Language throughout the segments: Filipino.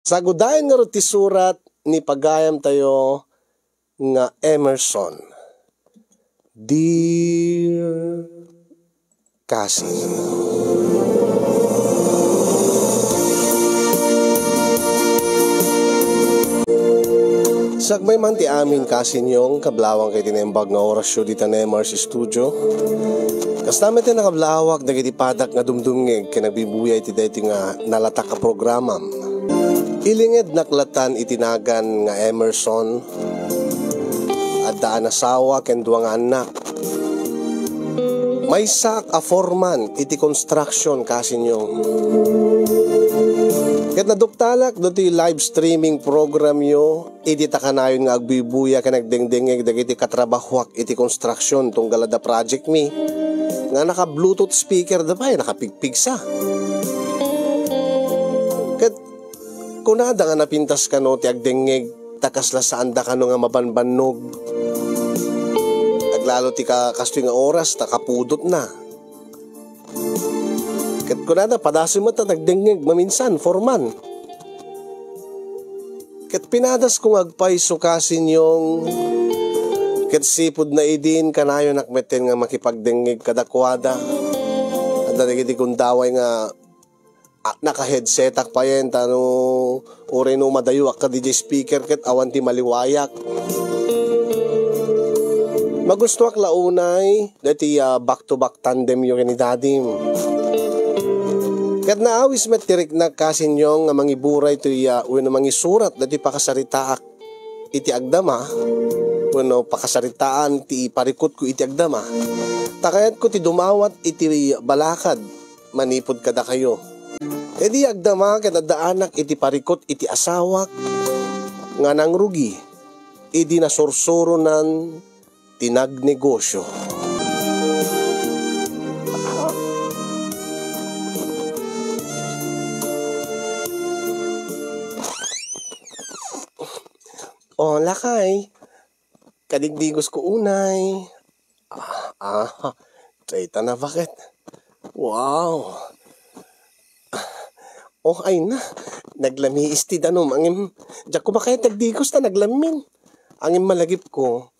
Sagudayan nga ti surat ni pagayam tayo nga Emerson. Dear Cassie. Sagmay man ti amin kasinyong kablawang kay tinembag nga orasyo di tanemar si studio. Kasama ti nakablawak dagiti padak nga dumdumngeg kay nagbibuyay ti dayto nga nalatak ka programam. Ilinged naklatan itinagan nga Emerson at daan asawa ken duwa nga anak. May sak a foreman iti construction kasinyong. Ket naduktalak do ti live streaming program yo iti takanayon nga agbibuya ken nagdengdengeg dagiti katrabahuak iti construction tunggal da project mi nga naka bluetooth speaker da pay nakapigpigsa. Ket kunada nga napintas kano ti agdengeg takasla saan da kano nga mabanbannog. Aglalo ti kastoy nga oras takapudot na. Ket kunada padasim mo ta nagdengeg maminsan forman. Ket pinadas kong agpaiso kasin yung ket sipod na idin kanayo nakmeten nga makipagdengeg kadakwada. Anda nagiti kundaway nga naka-headset ak payen tano ore no madayo ka DJ speaker ket awan ti maliwayak. Magusto ak launay dati back to back tandem yung ni dadim. Ket naawis met tirik na kasinyong nga mangiburay to uno mangisurat dati pakasaritaak iti agdama uno pakasaritaan ti parikot ko iti agdama takayat ko ti dumawat iti balakad manipod kada kayo edi agdama ket anak iti parikot iti asawak nga nangrugi idi nasursuronan tinagnegosyo. O, lakay. Kadigdigos ko unay. Treta na bakit? Wow. Oh, ay na. Naglami isti danom. Angin, diyak ko ba kaya tagdigos na naglamin? Angin malagip ko.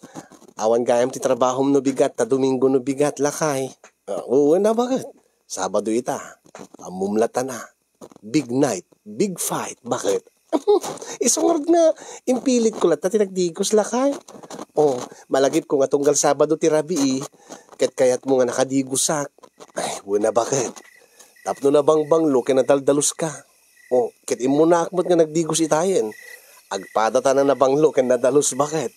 Awan gayam ti trabaho no bigat, ta Domingo no bigat, lakay. Oo na bakit? Sabado ita. Amumlata na. Big night. Big fight. Bakit? Isungod nga impilit ko lahat na tinagdigos lakay. Oh, malagip ko nga tunggal Sabado ti Rabii ket kayat mo nga nakadigusak. Ay, wala bakit? Tapno na bangbanglo ken nadaldalos ka. Oh, ket imo na akmot nga nagdigos itayen. Agpadata na nabanglo ken nadalos bakit?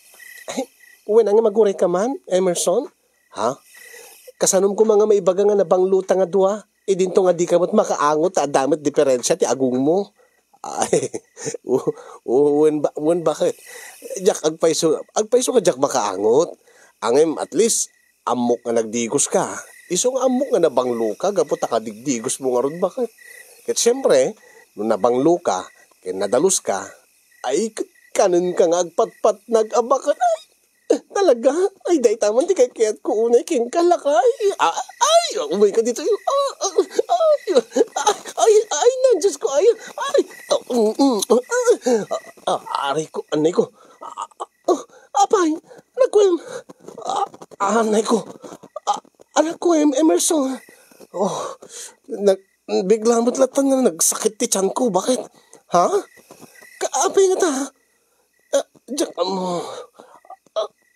Ay, wala nga maguray ka man, Emerson? Ha? Kasanom ko mga maibaga nga nabangluta nga dua. E dinto nga di kamot makaangot ta damit diferensya ti agong mo. Ay, bakit? Jack, agpaiso ka, Jack, makaangot. Angem, at least, amok nga nagdigos ka. Isong amok nga nabanglo ka, gapot akadigdigos mo nga ron, bakit? Ket siyempre, nung nabanglo ka, kaya nadalos ka, ay, kanon ka nga agpatpat nag-abakan, ay, talaga? Ay, dahi taman, di kayat ko unay, king kalakay. Ay, umay ka dito, ay, nandiyan ko, ay, aray ko, anay ko, apay, nagkwem, anay ko, anak ko, Emerson, oh, bigla mo't latan nga nagsakit ti tiyan ko, bakit? Ha? Kaapay nga ta, diyak mo,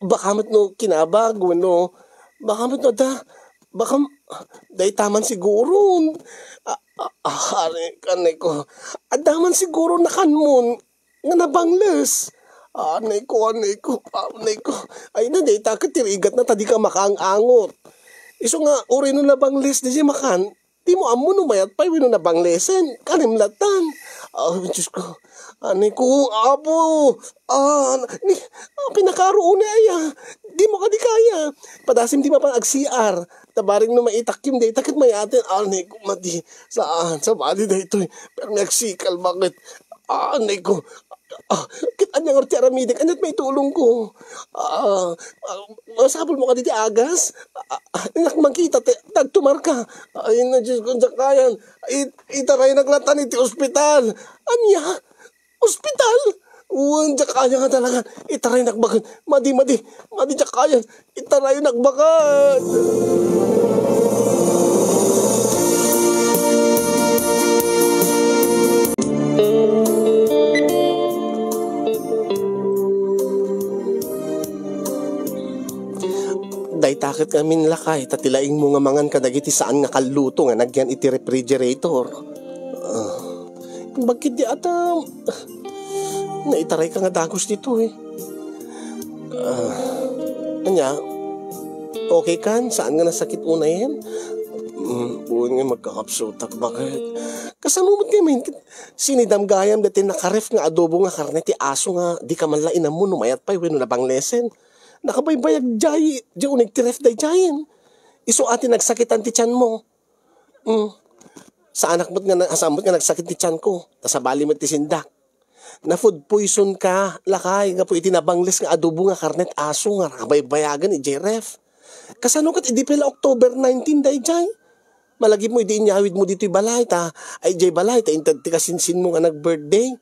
baka mo't no kinabag, no, baka mo't no da, baka, dahi taman siguro, kanay ko. Adaman siguro na kanmon nga nabangles. Anay ko. Ay na, day takot tirigat na tadi ka makaangangot. Iso nga, uri no nabangles di siya makan. Di mo amo no mayat pa, wino nabanglesen. Kanimlatan. Diyos ko. Anay ko, apo. Pinakaroon na aya. Di mo ka di kaya. Padasim di pa ag-CR. Tabaring no maitakim day takit may atin. Anay ko, mati. Saan? Sa bali na ito. Pero nagsikal, bakit? Anay ko. Kit anyang orti aramidik. Anyat may tulong ko. Masabol mo ka diti agas. Nakmakita, tagtumar ka. Ay na, Diyos ko, sakayan. Itaray naglatan iti ospital. Anya? Diyak kaya nga talaga. Itaray nagbagan. Madi, diyak kaya. Itaray nagbagan. Day takit kami lakay, tatilaing mo nga mangan kadagiti saan nga kaluto nga nagyan iti refrigerator. Bakit di ata naitaray ka nga dagos dito eh. Kanya, okay kan? Saan nga nasakit una yan? Buwan nga magkakapsutak, bakit? Kasanumot nga min, sinidam gayam dati nakaref nga adobo nga karne ti aso nga di ka man lainam mo numayat pa weno na bang lesen. Nakabaybayag jay, di unig ti ref day jayin. Iso ati nagsakitan ti tiyan mo. Sa anak mo't nga, asamot nga nagsakit ti tiyan ko. Tas sa bali mo't ti sindak. Na food poison ka, lakay, nga po itinabangles nga adobo nga karnet aso nga nakabaybayagan ni J-Ref. Kasano kat idi pala October 19 day jay. Malagi mo idi inyawid mo dito'y balay ta. Ay jay balay ta intad ti kasinsin mo nga nag-birthday.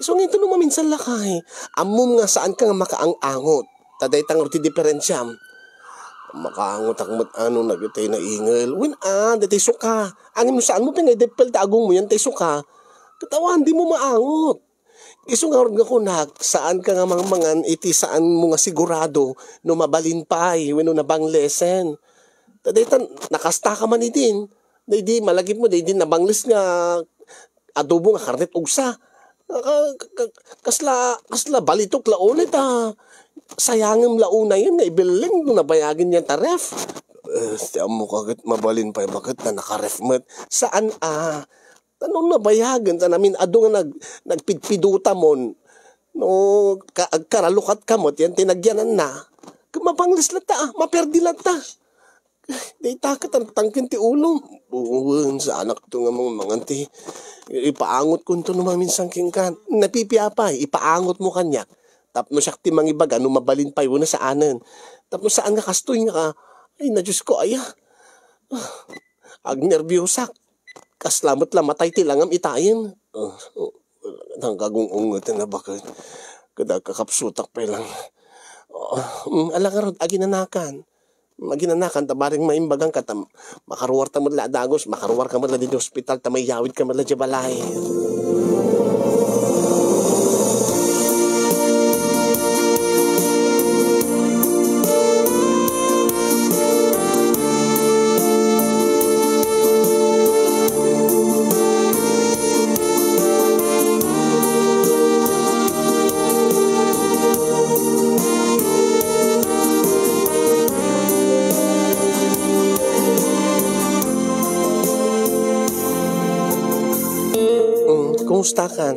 So nga ito nung maminsan lakay. Amom nga saan ka nga makaang-angot. Taday tang ti diferensyam. Makaangot akmat ano nagitay na ingel. Datay suka. Angin mo saan mo pingay depel taagong mo yan tay suka. Katawan di mo maangot. Iso nga orga ko saan ka nga mangan iti saan mo nga sigurado no mabalin pa weno na bang lesen. Taday tan nakasta ka man idin. Di malagip mo di nabangles nga adobo nga karnet ugsa. Kasla balitok laulit sayangem launa yun nga ibiling nung nabayagin yan taref. Siyam mo kagit mabalin pa bakit na nakaref met. Saan tanong nabayagan ta namin ado nga nagpidpiduta mon no karalukat kamot yan tinagyanan na. Mapanglis lata maperdi lata. Di takat ang tangkin ti ulo. Buwan sa anak to nga mga ti. Ipaangot ko ito naman minsan kingkan. Napipiyapay, ipaangot mo kanya. Tapos siya ti mangibaga, no mabalin pa yun na sa anan. Tapos saan nga kastoy nga ka, ay na Diyos ko, ag nervyosak. Kaslamot lamatay tilangam itayin. Nanggagung-ungutin na bakit. Kada kakapsutak pa lang. Alangarod, aginanakan. Maginanakan, tabaring maimbagang ka, makaruwar ta madla dagos, makaruwar ka madla din hospital, tamay yawid ka madla di balay. Kumusta kan?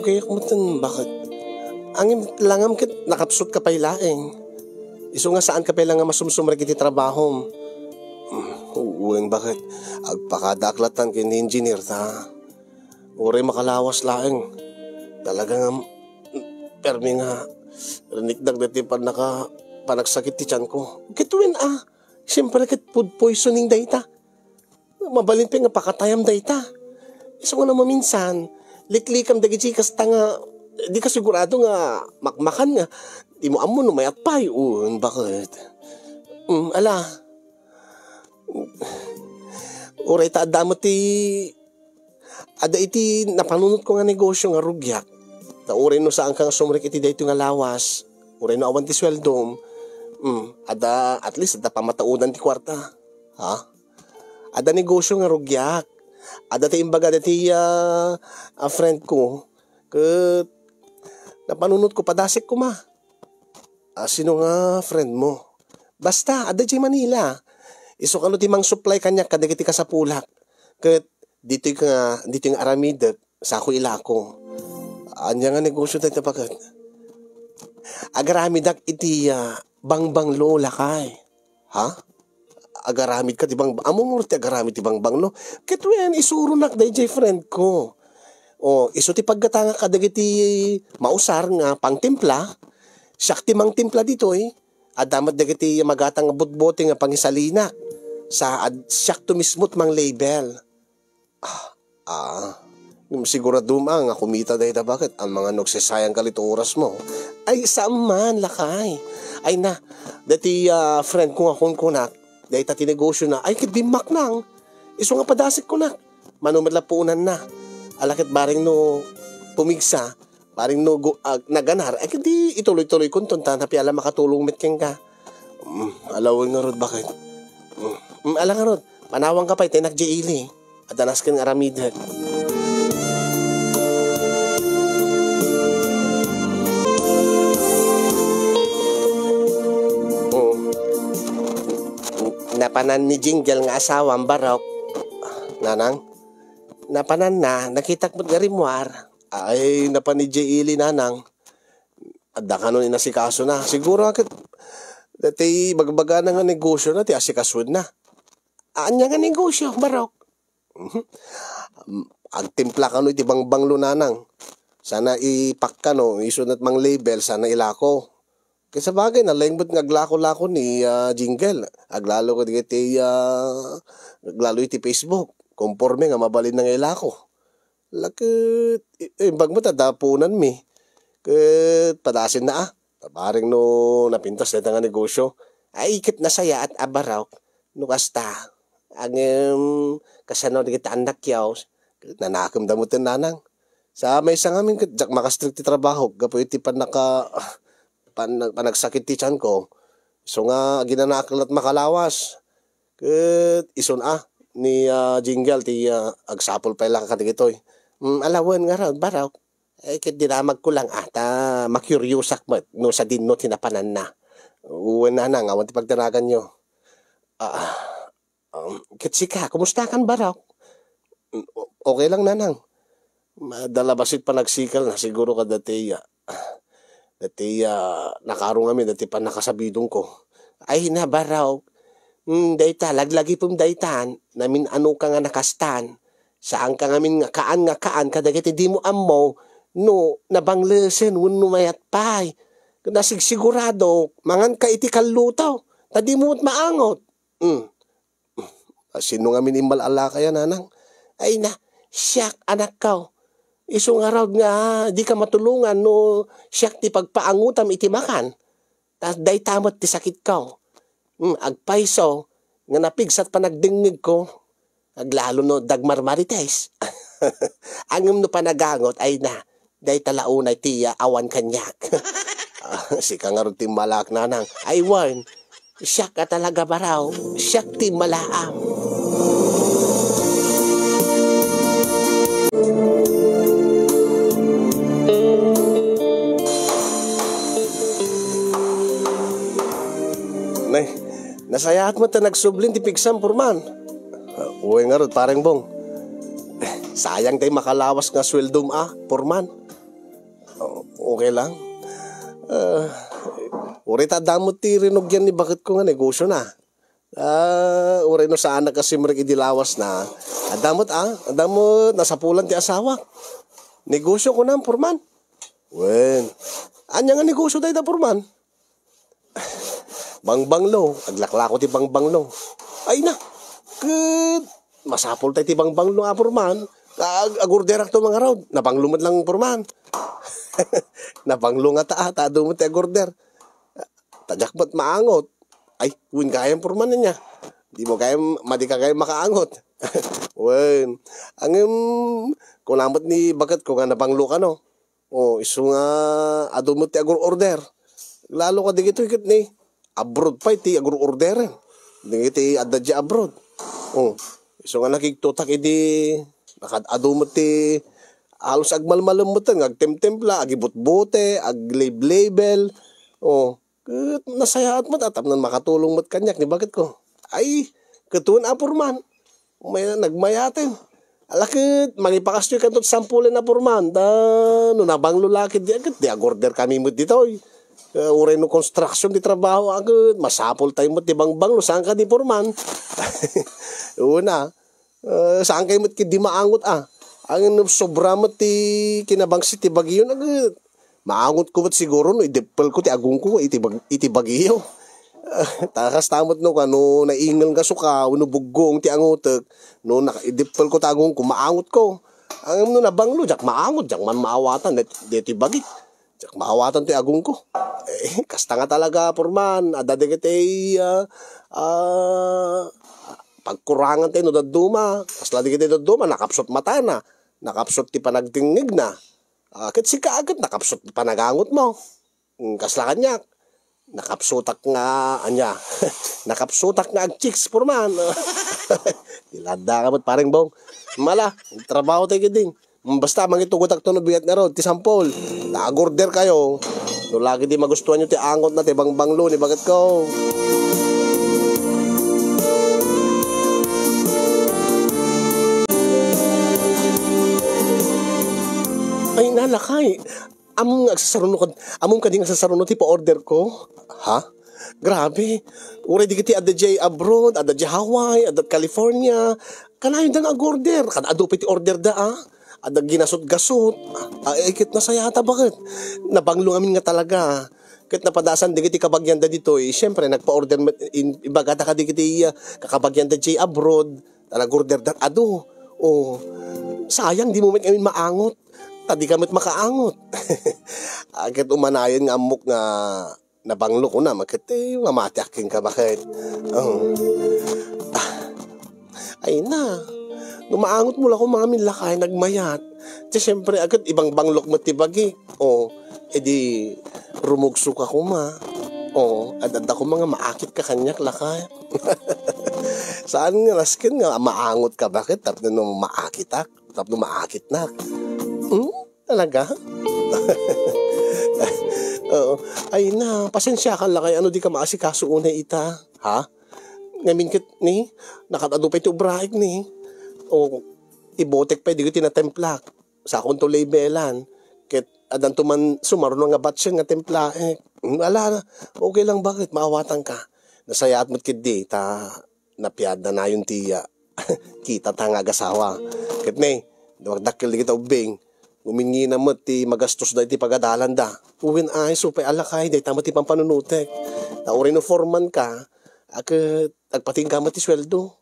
Okay ako matan. Bakit? Angin langam kit nakapsot ka pay laeng. Iso nga saan ka pay lang nga masumsumra kiti trabaho. Uwing bakit? Agpakadaklatan kini engineer ta. Uri makalawas laeng. Talaga nga permi nga rinikdag dati panagsakit ti tiyan ko. Kituin siyempre kit food poisoning dayta. Mabalin pa nga pakatayam dayta. Iso nga naman minsan, liklikam dagi kas tanga, di ka sigurado nga makmakan nga, di mo amo no may apay, bakit? Uray ta adamo ada iti napanunot ko nga negosyo nga rugyak, na uray no saan ka nga sumrik iti dayto nga lawas, uray no awan ti sweldom, at least ada pamataunan ti kwarta, ada negosyo nga rugyak. Dati imbaga dati friend ko napanunot ko padasik ko sino nga friend mo basta ada di Manila iso kano ti mang supply kanya kadagiti ka sa pulak ket dito yung aramid sa ako ilako anya nga negosyo tayo pakat agaramidak iti bangbang lola kay agaramid ka tibang among ti agaramid tibang banglo ketwen isuro nak day friend ko iso ti paggatanga kadagiti mausar nga pangtimpla siak ti mang timpla dito adamat dagiti magatang butbote nga pangisalina sa siak to mismo't mang label Sigurado nga kumita dahil na bakit ang mga nagsasayang kalit oras mo. Ay saan man lakay. Ay na, dati friend ko nga kung kunak, dahil ta tinegosyo na, ay kibimak nang. Iso nga padasik ko na. Manumadlapunan na. Alakit baring no pumigsa, baring no naganar, ay hindi ituloy-tuloy kung tunta na piala makatulong metkeng ka. Alawin nga rod bakit? Alang nga rod, panawang ka pa itinak jiili. At danaskin nga ramidhet. Napanan ni Jingle nga asawang barok. Nanang? Napanan na, nakitak mo't garimwar. Ay, napan ni Ili nanang. At da ka nun inasikaso na. Siguro akit, dati bagbaga na nga negosyo na, ti asikasod na. Anya nga negosyo, barok. Ang timpla ka no, iti bangbanglo nanang. Sana ipak ka no, isunat mang label, sana ilako. Kaya sa bagay, nalangbot ng aglako-lako ni Jingle. Aglalo ko iti aglalo iti Facebook. Conforme nga mabalin ng ilako. Lakit, bag mo tadapunan mi. Kat padasin na Tabaring no napintas na nga negosyo. Ay ikit na saya at abaraw. No kasta. Ang kasano di kita anak yaw. Nanakam damutin nanang. Sa may isang amin, jak makastrict ti trabaho. Gapo iti panagsakit ti tiyan ko. So nga, ginanakal at makalawas. Kat ison ni Jingle ti agsapol pa ilang katigitoy. Alawan nga raw, baraw. Eh, kat dinamag ko lang makuryosak mo. No sa din no tinapanan na. Uwan na nang, awan ti pagdanagan nyo. Kat sika, kumusta kan baraw? Okay lang nanang. Dalabasit pa nagsikal na siguro ka dati nakarong kami, dati pa nakasabidong ko. Ay na baraw, dayta, laglagi pong daytan, namin ano ka nga nakastan, saan ka ngamin nga kaan, kadagiti di mo amo, no, nabanglesen, wano mayat pay, nasigsigurado, mangan ka iti kalutaw, tadi mo maangot. Sino ngamin imalala kaya nanang? Ay na, siyak anak ka. Isong araw nga, di ka matulungan, no, siyak ti pagpaangutam iti makan. Tas day tamot ti sakit ka. Agpaiso, nga napigsat pa nagdingnig ko. Aglalo no, dagmarmarites. Angam no panagangot, ay na, day talaunay ti awan kanyak. Sika nga rin ti malak nanang. Ay warn, siyak ka talaga baraw, siyak ti malaam. Nasayahat mo ta nagsublin ti pigsam purman. Uwe nga rod, parang bong. Sayang tayo makalawas nga sweldom purman. Okay lang. Uri tadamot ti rinog yan ni bakit ko nga negosyo na. Uri no saan na kasi marig idilawas na. Adamot nasapulan ti asawa. Negosyo ko na purman. Wen. Anya nga negosyo tayo da purman. Bangbanglo, aglaklako ti bangbanglo. Ay na, masapol tayo ti bangbanglo purman. Agorderak to mga raw, nabanglumad lang purman. Nabanglo nga taado mo ti agorder. Tajakbat maangot. Ay, win kayang purman niya. Di mo madi ka kayang makaangot. Wen, kulamot ni bagat ko nga nabanglo ka no. Iso nga ado mo ti agor-order. Lalo ka digito ikit ni. Abroad pa iti agro-orderan. Hindi iti adadya abroad. So nga nakiktutak iti nakadumot ti halos agmalmalamutan, agtemtempla, agibot-bote, aglabel. Nasayaat mo tatapnan makatulong mo't kanyak ni bakit ko. Ay, katuan apurman. May nagmayatin. Alakit, magipakasyo ka to't sampulin apurman. No nabang lulakit di agorder kami mo dito. Uray no construction di trabaho agad, masapol tayo mo ti bangbang, saan ka di purman? Una, saan kayo mo di maangot ang sobra mo ti kinabangsi ti bagiyo agad. Maangot ko ba't siguro no, idipal ko ti agong ko, iti bagiyo. Takas tamot no kano, naingal nga suka, no buggong ti angotek, no idipal ko ti agong ko, maangot ko. Ang no nabanglo, jak maangot, jak man maawatan, deti bagit. Jak maawatan ti agong ko. Kasta nga talaga, Purman, adadigit pagkurangan tayo no daduma. Kasla digit daduma, nakapsot mata na. Nakapsot ti panagtingnig na. Kit si kaagad, nakapsot ti panagangot mo. Kasla kanyak. Nakapsutak nga, anya. Nakapsutak nga ag chicks, Purman. Tilada ka mo't paring bong. Mala, trabaho tayo giding. Basta mangitugot ak to no bigat nga ron, ti sampol. Nag-order kayo. No lagi di magustuhan nyo ti angot na ti bangbanglo ni bagat ko. Ay nalakay. Among kading agsasaruno ti pa-order ko. Ha? Grabe. Uri di kiti adda abroad, adda Hawaii, adda California. Kanayon da nag-order. Ado ti order da Adda ginasot-gasot. Ikit na sayata bakit? Nabanglo amin nga talaga. Kit napadasan di kiti kabagyan da dito Siyempre nagpa-order ibagata ka di kiti kakabagyan da abroad. Nag-order da ado. Sayang di mo amin maangot. Tadi kamit makaangot. Agad umanayon nga amok nga nabanglo ko na. Makit mamatiakin ka bakit? Ay na. Numaangot mula ko mga minlakay, nagmayat. Siyempre agad ibang banglok mo tibagi. Edi rumugso ka ko ma. Adad ako mga maakit ka kanyak lakay. Saan nga laskin nga maangot ka bakit? Tapos nung maakit ak. Tapos nung maakit na. Talaga? Ay na, pasensya ka lakay. Ano di ka maasikaso unay ita? Ha? Ngamin kit ni, nakatado pa ito braik ni. Ibotek pa, di ko tinatemplak. Sa akong to labelan. Kit, adan to man, sumaron nga batch nga templa. Ala, okay lang bakit? Maawatan ka. Nasayat mo't kit di, napiyad na yung tiya. Kita ta nga agasawa. Kit ni, dakil di kita ubing. Gumingi na mo ti magastos da iti pagadalan da. Uwin ay supay alakay, day tama ti pampanunutek. Naurin no foreman ka, agpating ka mo ti sweldo.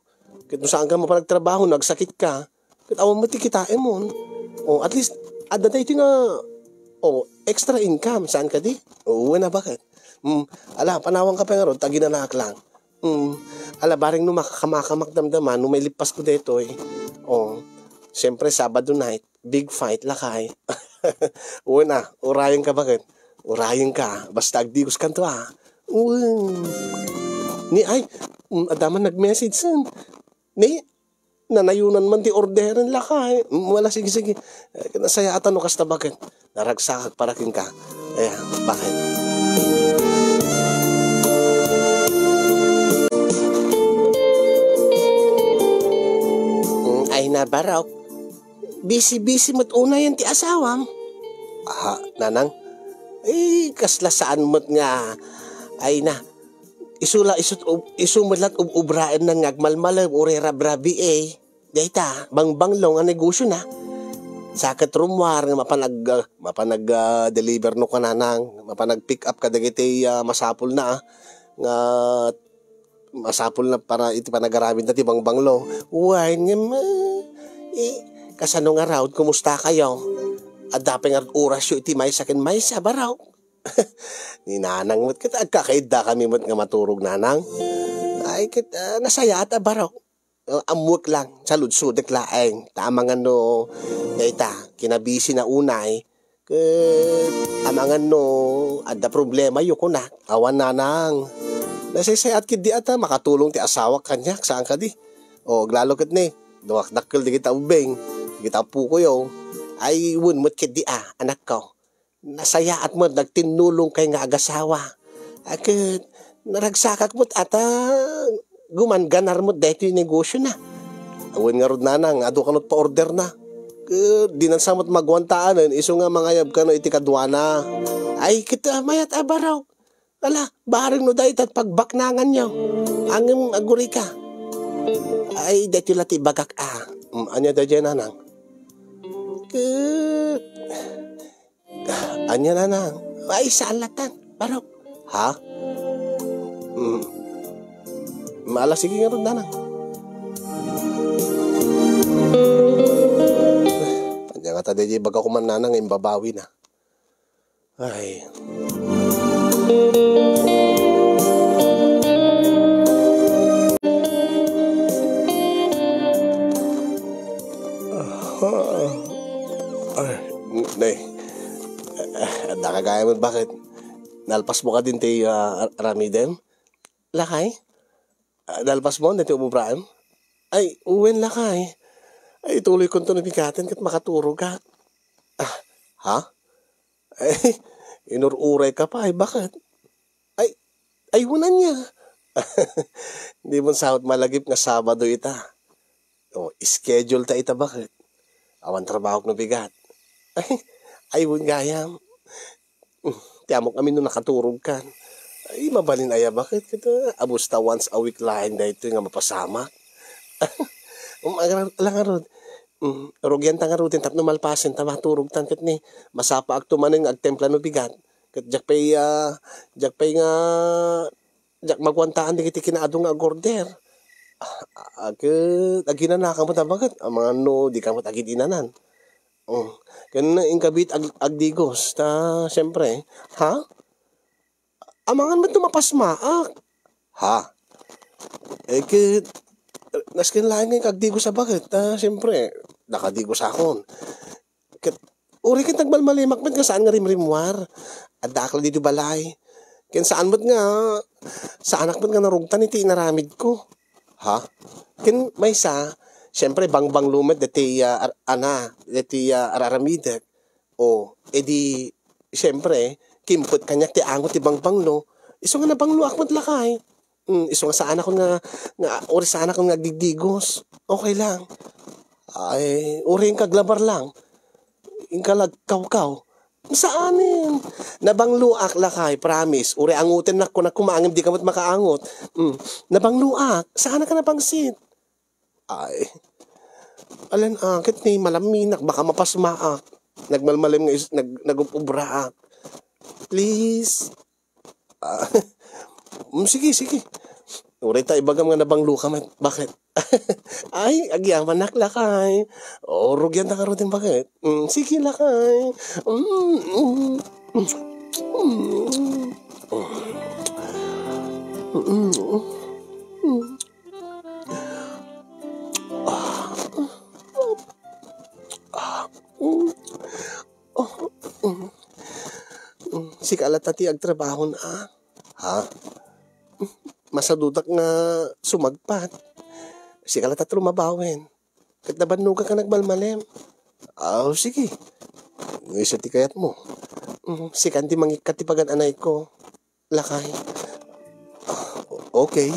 Kit no saan ka mapanagtrabaho, nagsakit ka. Kit awan mo ti kitain mo. At least, ada na ito nga, extra income. Saan ka di? Uwin na bakit? Ala, panawang ka pa nga ron, taginanak lang. Ala, baring no makakamakamag damdaman, no may lipas ko dito siyempre, Sabado night, big fight, lakay. Una, urayan ka bakit? Urayan ka. Basta agdigos ka to Ni ay, adaman nag-message san. Ni, nanayunan man ti orderan lakay. Wala, sige. Nasayatan no kasta bakit? Naragsakag paraking ka. Bakit? Ay nabaraw. Busy mo't una yan ti asawam. Nanang? Kasla saan mo't nga. Ay na. Isumadlat ubraen ng ngagmalmalam urera brabi Dayta, bangbanglo nga negosyo na. Sakat rumwar nga mapanag-deliver no ka nanang. Mapanag-pick up ka dagiti masapul na nga masapul na para iti panagaramid na ti bangbanglo. Uwain nga kasano nga raw, kumusta kayo? At dapat nga oras yung iti may sakin may sabaraw. Ni nanang mo't kita agkakaida kami mo't nga maturog nanang. Ay kita nasaya at abaraw. Amwak lang, salud-sudek laeng. Tama nga no, dayta, kinabisi na unay. Amangan no, ada problema yung kuna. Awan nanang. Nasisayat kid di ata, makatulong ti asawa kanyak, saan ka di? Glalo kit ni, duwak-dakil di kita ubeng. Kita po ko yung, ay wun mo't kid di anak ko. Nasaya at mo't nagtinulong kay nga agasawa. Akit, naragsakak mo't ata, gumanganar mo't dahito yung negosyo na. Awan nga rod nanang, ado ka not pa-order na. Di nan samot magwantaanan, iso nga mangayab ka no iti kadwana. Ay kita mayat abaraw. Ala, baring no dahit at pagbaknangan nyo. Angin aguri ka. Ay, dahito lati bagak anya da dyan nanang. Anya nanang. Ay, salatan. Baraw. Ha? Maala, sige nga ron nanang. Tadya baga ko man nanang imbabawi na. Ay. Ay, nay. Nakagaya mo bakit? Nalpas mo ka din tayo Ramidem? Lakay? Nalpas mo na tayo umubraan? Ay, uwin lakay. Ay, tuloy kong ito nabigatan kat makaturo ka. Ha? Ay, inururay ka pa. Ay, bakit? Ay, hunan niya. Hindi mo sahot malagip nga Sabado ita. O, schedule ta ita bakit? Awan trabaho na bigat. Ay, hun gayam. Tiyamok kami nung nakaturog kan. Ay, mabalin aya bakit kita? Abusta once a week lahin na ito nga mapasama. Alangarod. Rogyan ta nga rutin tapno malpasin ta maturog tan ket ni masapa ak tumaning agtempla no bigat. Ket jak pay nga jak magwantaan di kiti kinaadong nga agorder. Aginanakan mo ta bakit? Ang mga no di ka mo tagid inanan. Ganun na inkabit agdigos ta siyempre. Ha? Amangan man tumapasmaak. Ha? Ket naskin lang ng agdigos sa bakit? Siyempre, nakadigos akon. Uri kin tagmalmalimak man ka saan nga rimrimwar. At dakla dito balay. Ken saan mo't nga, sa anak mo't nga narugtan iti inaramid ko. Ha? Ken may sa, siyempre bangbang lumet deti araramidek. O, edi, siyempre, kimpot kanyak ti angot ti bangbanglo. Iso nga na banglo akmat lakay. Iso nga sa anak ko nga uri sa anak ko nga digdigos. Okay lang. Ay, uri yung kaglabar lang. Yung kalagkaw-kaw. Saanin? Nabangluak lakay, promise. Uri angutin na ko na kumangim, di ka mo't makaangot. Nabangluak. Saan ka nabangsit? Ay, alan akit ni malaminak, baka mapasmaak. Nagmalmalim nga, nagupubraak. Please. Sige. Uray ta ibagam nga nabanglo ka man. Bakit? Ay, agyaman naklakay. O, rugyan na karotin bakit? Sige lakay. Si kalatati agtrabaho na. Ha? Masadudak nga sumagpat. Si kalata trumabawin. Kat nabanuga ka nagmalmalem. Sige. Isa ti kayat mo. Si kanti mangikatipagan anay ko. Lakay. Okay.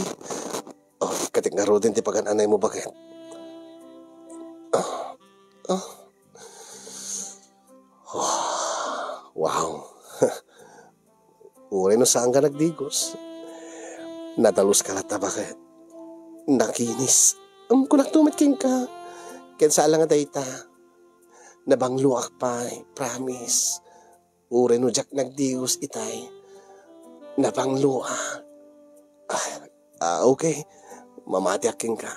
Katik nga rodin ti pagan anay mo bakit? Wow. Uray no saan ka nagdigos? Nadalos ka lata bakit? Nakinis. Kunak tumatking ka. Kaya sa alang dayta. Nabangluak pa. Promise. Ure no jak nagdigos itay. Nabangluak. Okay. Mamati aking ka.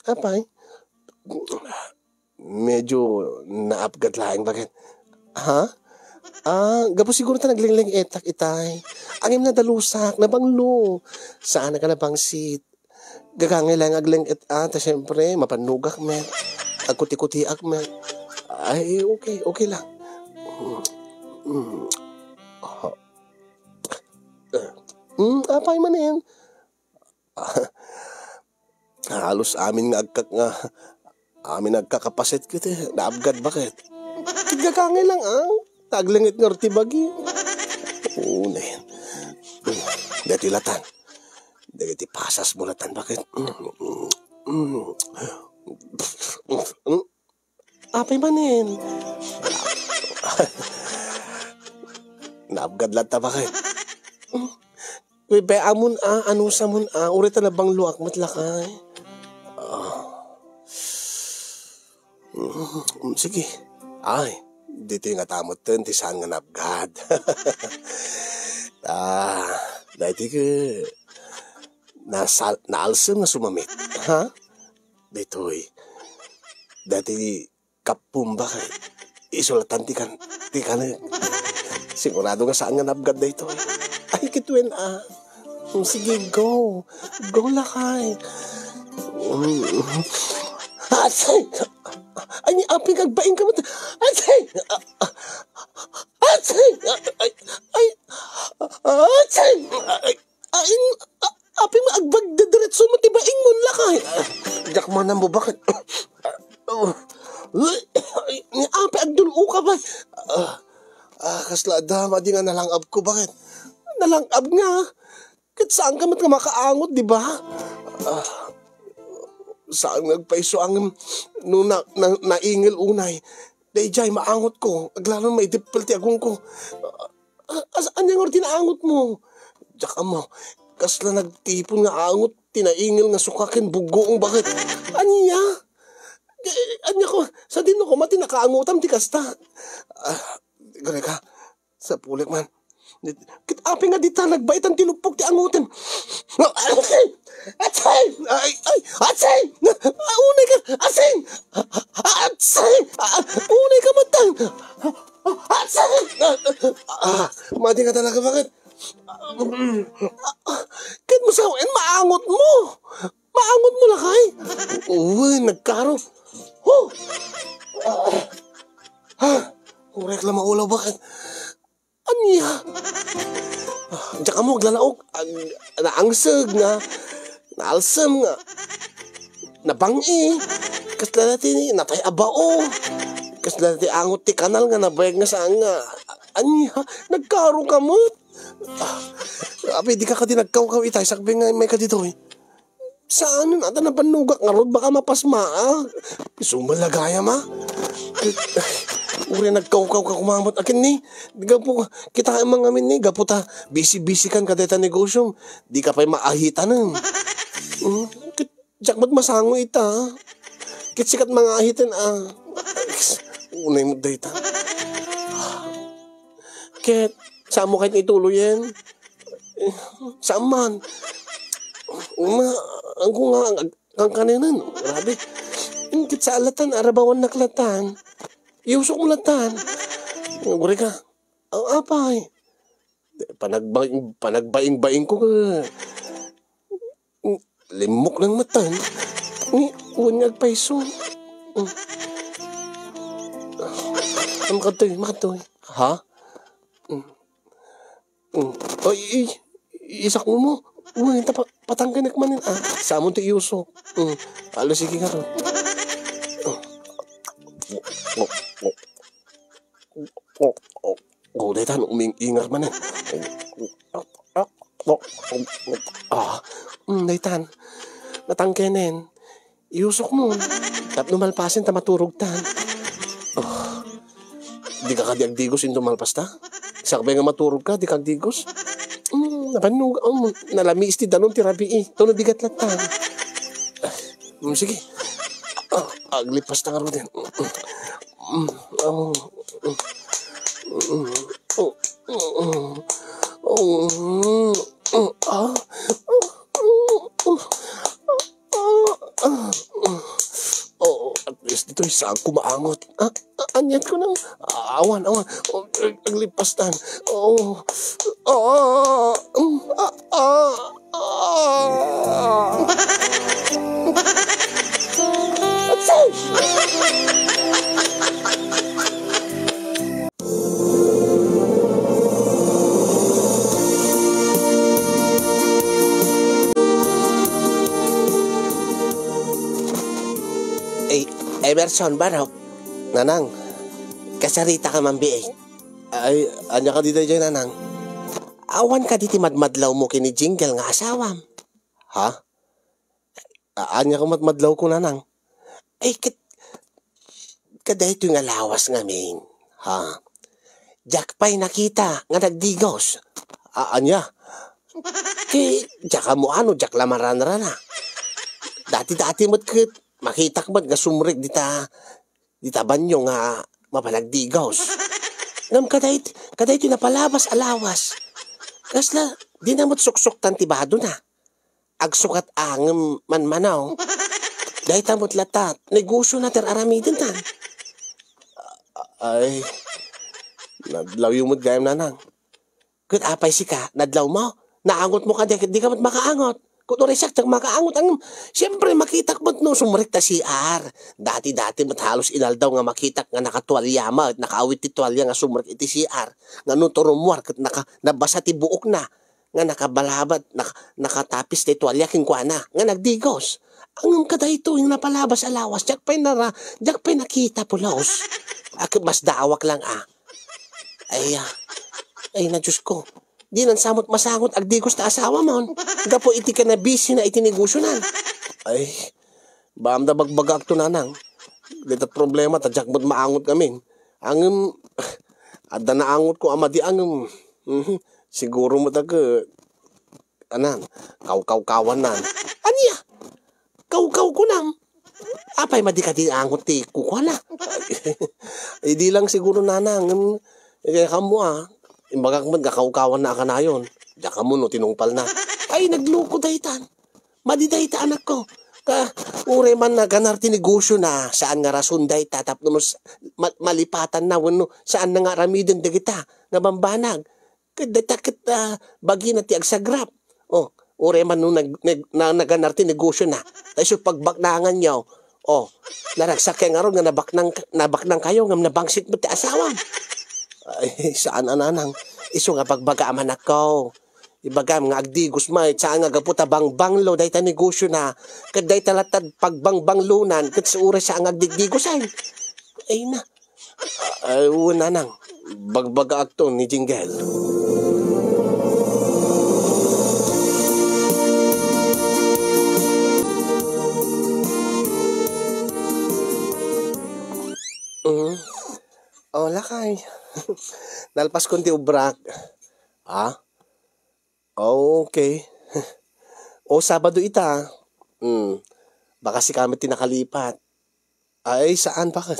Apay? Medyo naapgat lang. Bakit? Ha? Gapo siguro ta naglingling etak itay. Angim na dalusak, nabanglo. Saan ka nabangsit? Gagangay lang agling ta siyempre, mapanugak met. Agkuti-kutiak met. Ay, okay lang. Apay man yan. Halos amin nagkakapasit kita. Naabgad bakit? Gagangay lang taglingit nga rti bagi. Na yan. Dati latan. Dati pasas mo latan bakit? Apay manin. Naabgad lata bakit? Uy, amon ano sa mon uri ta na bang luak matlakay. Sige. Ay, Dito yung atamot ten, ti saan nga nabgad. Dahiti ka, naalsam nga sumamit. Ha? Dito'y, dati kapumba ka, isulatan ti kan, sigurado nga saan nga nabgad dito'y. Ay, kitwen sige, go. Go lakay. Atsay! Ay, ni aping agbaing ka mo. Atsay! Atsay! Ay! Atsay! Ay! Aping maagbag na diretso mo, tibaing mo lakay. Diyak mo na mo, bakit? Ni aping agdulu ka ba? Kaslada, madi nga nalangab ko, bakit? Nalangab nga. Kahit saan ka mat nga makaangot, di ba? Saan nagpaiso ang naingil unay. Day jay, maangot ko. Aglalo may dipilti agong ko. Saan yung tinaangot mo? Diyak mo, kasla nagtipon nga angot, tinaingil nga sukakin bugoong bakit? Anya? Anya ko, sa dino ko mati nakaangutam ti kasta. Gare ka, sa pulik man. Kitapi nga dita, nagbait ang tinupok ti angutin. Atsay! Atsay! Atsay! Unay ka! Atsay! Atsay! Unay ka matang! Atsay! Mati ka talaga, bakit? Kahit mo sawain, maangot mo! Maangot mo lakay! Uy, nagkaro! Urek lang maulaw, bakit? Anya? Diyan ka mo, maglalaok. Naangsag nga. Naalsam nga. Nabangi. Kasla natin, natay abao. Kasla natin angot ti kanal nga, nabayag nga saan nga. Anya? Nagkaro ka mo? Abi, di ka ka din nagkaw-kaw itay. Sakbi nga may ka dito eh. Saan nun? Ata na panugak nga rod, baka mapasma sumalagaya ma. Uri nagkaw-kaw ka kumamot akin ni. Di ka po, kita ka mga amin ni. Gapo ta, busy-busy kan kadeta negosyo. Di ka pa'y maahita nun. Jakmat masango ita. Kit sikat mga ahitin unay mo data. Kit, saan mo kahit ituloy yan? Saan man? Ang ko nga, ang kaninan. Grabe. Kit sa alatan, arabawan naklatan. Iusok mo latan. Guri ka. Ang apay. Panagbaing-baing ko ka. Limok ng matan. Unyag paiso. Makatoy. Ha? Ay, isak mo. Uy, patangganak manin. Samon ti iusok. Alo, sige ka ron. Daytan, uming-ingar man eh. Daytan, natangkenen. Iusok mo. Tap numalpasin, tamaturog tan. Di ka kadiagdigos in tumalpas ta? Sakbay nga maturog ka, di ka digos. Napanog, nalami isti danon tirabi eh. Ito nabigat lang tan. Sige. Aglipas na nga rin din. At least dito isang kumaangot. Anyat ko nang awan. Aglipas na. Emerson Barok, nanang, kasarita ka mambi eh. Ay, anya ka dito dyan, nanang. Awan ka diti madmadlaw mo kini jingle nga asawam. Ha? Anya ka madmadlaw ko, nanang. Ay, kaday ito nga lawas nga min. Ha? Jack pa'y nakita nga nagdigos. Anya? Kay, Jack mo Jack lamaran-rana. Dati mo't makita ka ba't nga sumrik dita banyo nga mabalagdigos. Ngam kaday ito napalabas alawas. Kasla, di na mo't suksok tantibado na. Agsukat angem man-manaw. Dahil tamot latat, negosyo na aramidin tan. Ay, nadlaw yung mo't gayam nanang. Kat apay si ka, nadlaw mo, naangot mo ka di ka mo't makaangot. Kung resak tag makaangot ang siyempre makitak mo't no sumrekta si R. Dati mo't halos inaldaw nga makitak nga nakatuwalya ma at nakaawit ti tuwalya nga sumrek iti si R. Nga no turumwar kat nabasa ti buok na. Nga nakabalabat, nakatapis ti tuwalya kingkwana. Nga nagdigos. Ang kaday ito yung napalabas alawas. Diyak pa'y nakita pulaos. Mas daawak lang Ay na Diyos ko. Di nan samot masangot agdigos ta asawa mo. Gapo iti ka na busy na itinegosyo nan. Ay, baam da bagbagak to nanang. Dito problema ta jakbot maangot kami. Angem adda na angot ko ama di angem. Siguro mo taga anan, kaw-kawan nan. Aniya? Kaw ko nam. Apay madika di angot ti kukuha na. Di lang siguro nanang. Kaya kamo imbagak man kakaw-kawan na ka na yun. Diyan ka mo no, tinungpal na. Ay, nagluko dahitan. Madidahita anak ko. Ure man na ganar tinegosyo na. Saan nga rason dahita. Tapos malipatan na. Wano, saan na nga ramidin dagita. Nga bambanag. Kadatakit bagi na ti agsagrap. Ure man no, naganar tinegosyo na. Tapos pagbaknangan nyo. Naragsak kaya nga ron nga nabaknang kayo. Nga nabangsit mo ti asawam. Ay, saan ananang? Iso nga pagbagaaman ako. Ibagam nga agdigos may, saan nga gaputa bangbanglo, dahi ta negosyo na. Kaday talatad pagbangbanglunan, kat sa oras sa ang agdigdigosan. Ay na. Ay, nanang. Bagbaga akto ni Jingle. Lakay. Nalpas konti ubrak. Okay. Sabado ita. Baka si kami tinakalipat. Ay, saan pa ka?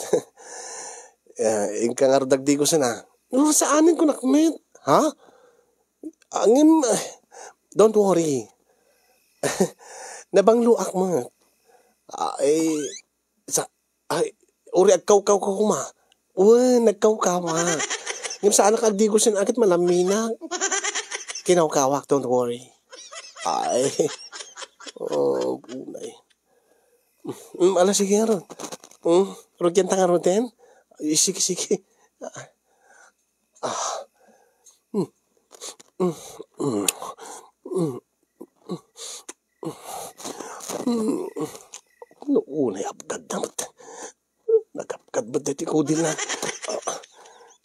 Ingka nga rodagdi ko sana. Saanin ko nakmet? Don't worry. Nabangluak mo. Uri agkaw-kaw ko kuma. Nagkaw-kawa. Ngayon saan nakagdigosin agad malamina. Kinawkawak, don't worry. Ay. Punay. Ala, sige nga ron. Rodyan ta nga ron din. Sige. Noonay, abgad naman. Nagapgad ba dito ko din na?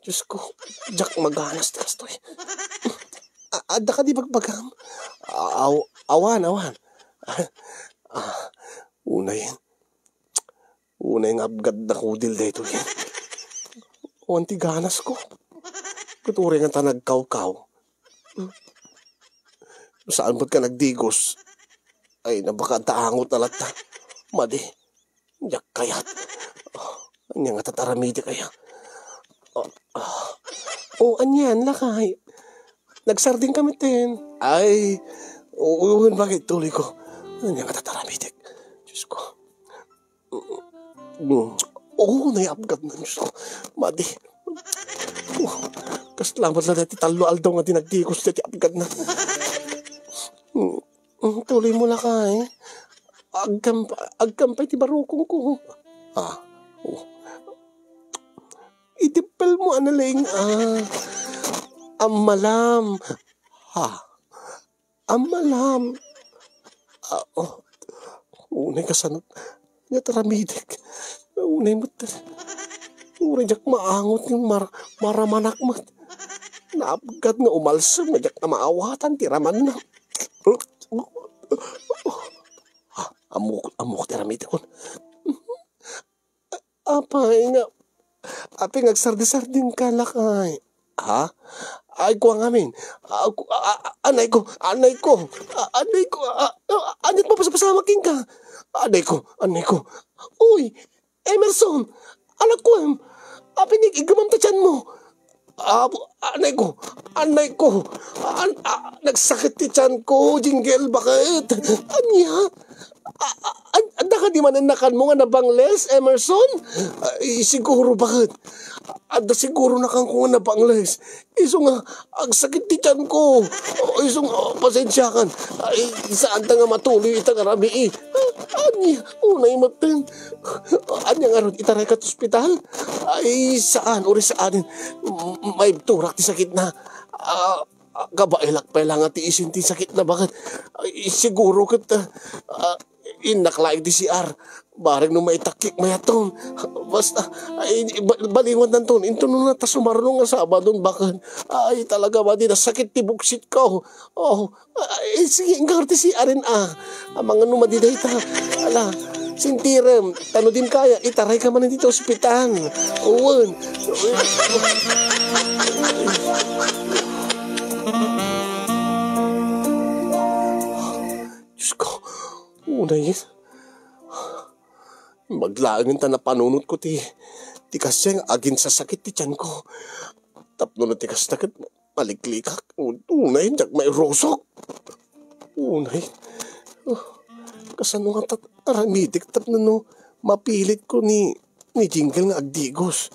Diyos ko, Jack maganas to eh. Ada ka di bagbagam? Awan. Unay nga abgad na kudil dito yan. Wanti ganas ko. Kuturi nga ta nagkaw-kaw. Saan ba't ka nagdigos? Ay, nabaka taangot na lata. Madi, yak kayat. Anya nga tataramidi kaya. Anyan, lakay. Nagsarding kami din. Ay, bakit tuloy ko? Anya nga tataramidi. Diyos ko. Nayapgat na. Diyos ko. Madi. Kasalamat na dati talo aldaw nga tinagdikos dati apgat na. Tuloy mo lakay. Agkampay ti barukong ko. Itipal mo analing amalam. Amalam. Unay kasanot. Nataramidek. Unay mo. Unay jak maangot yung maramanak mo. Naapgat nga umalsam. Jak na maawatan. Tiraman na. Amok tiramidek ko. Apay nga. Api ngagsardi-sarding ka lakay. Ay ko ang amin. Anay ko. Anit mo pasapasama king ka. Anay ko. Uy, Emerson. Anak ko. Apinig, igamam ta tiyan mo. Anay ko, nagsakit ti tiyan ko, Jingle, bakit? Anya? Anda ka di mananakan mo nga nabangles, Emerson? Ay, siguro, bakit? Anda siguro na kang ko nga nabangles. Iso nga, ang sakit ti tiyan ko. Iso nga, pasensya kan. Ay, saan ta nga matuloy itang arabi eh. Anya, unay matin. Anya nga ron, itaray ka sa ospital? Ay, saan? Uri saan? May turak ti sakit na. Kabailak pa lang at isin ti sakit na, bakit? Ay, siguro kita inaklaig ti CR. Barang nung maitakik mayaton. Basta, ay, baliwan na ton. Ito nung nata sumarunong nga Sabadon, bakit? Ay, talaga ba di nasakit ti buksit ko. Oh, ay, sige, ingar ti CR rin Ang mga numadiday ta. Ala, sintirem, tano din kaya, itaray ka man dito ospital. Uwan. Diyos ko, unay, maglaangin ta na panunod ko ti kasyang agin sa sakit ti tiyan ko. Tapno na ti kastakit, maliklikak. Unay, jak may rosok. Unay, kasano nga aramidik tapno no, mapilit ko ni Jingle nga agdigos.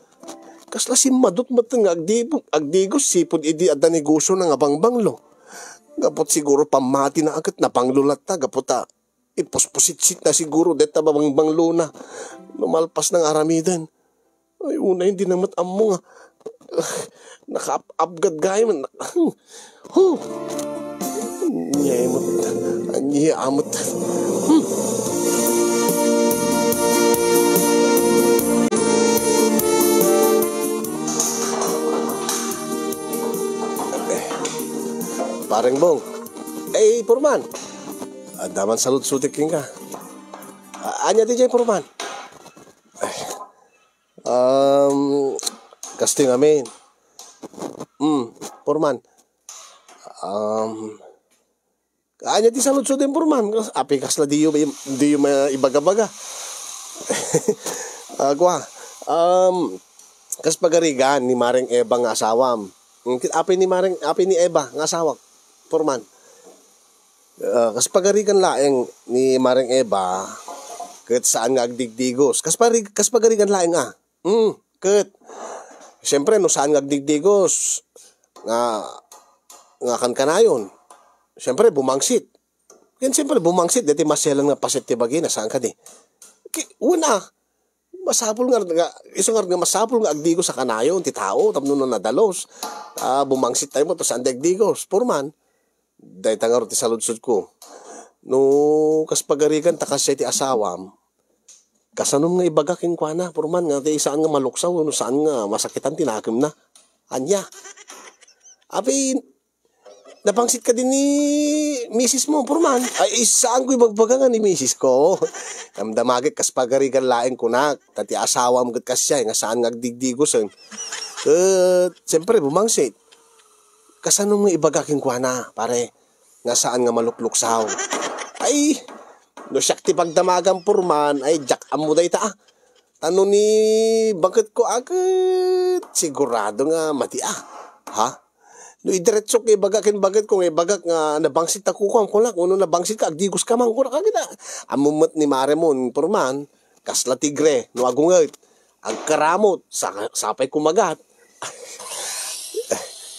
Kasla si madot matang agdigos, sipod idi adda negosyo ng abangbanglo. Gapot siguro pamati na agad na panglulat ta, gapot ta ipospositit na siguro deta babangbanglo na lumalpas ng aramidan. Ay, una hindi na matammo nga. Naka-upgad gaya man. Nyayamot. Nyayamot. Parang Bong. Eh, Purman. Daman salut-sutik ka. Anya DJ Purman. Casting amin. Purman. Anya di salut-sutin Purman. Api kasla diyo maibaga-baga. Gwa. Kas pagarigan ni Maring Eba nga asawam. Api ni Eba nga asawak. Purman. Kas pagarigan laeng ni Maring Eba ket saan nga agdigdigos. Kas pagarigan laeng ket siyempre no saan nga agdigdigos nga kan kanayon. Siyempre bumangsit. Ken siyempre bumangsit deti maselan nga paset ti bagina saan ka di. Una masapul nga iso nga masapul nga agdigos sa kanayon ti tao tapno na nadalos. Bumangsit tayo mo to saan agdigos. Purman. Dahil tangar ti saludsud ko. No, kas pagarigan takasya ti asawam, kasanom nga ibagaking kwa na, Purman, nga ti saan nga maluksaw, no, saan nga masakitan tinakim na. Anya. Api, napangsit ka din ni misis mo, Purman. Ay, saan ko ibagbaga nga ni misis ko? Damagit kas pagarigan laeng kunak, tati asawam kat kasya, nga saan nga agdigdigos. Siyempre, bumangsit. Kasano nga ibagaking kwa na, pare, nga saan nga malukluksaw. Ay, no siyak ti pagdamagang Purman, ay jak amuday ta. Ano ni bakit ko agad? Sigurado nga mati ha? No idiretso kay bagakin bagat ko, bagak nga nabangsit ako ko, kulak, uno nabangsit ka, agdigos ka man, kulak agad Amumot ni Maremon, Purman, kasla tigre, no agungat, agkaramot, sapay kumagat.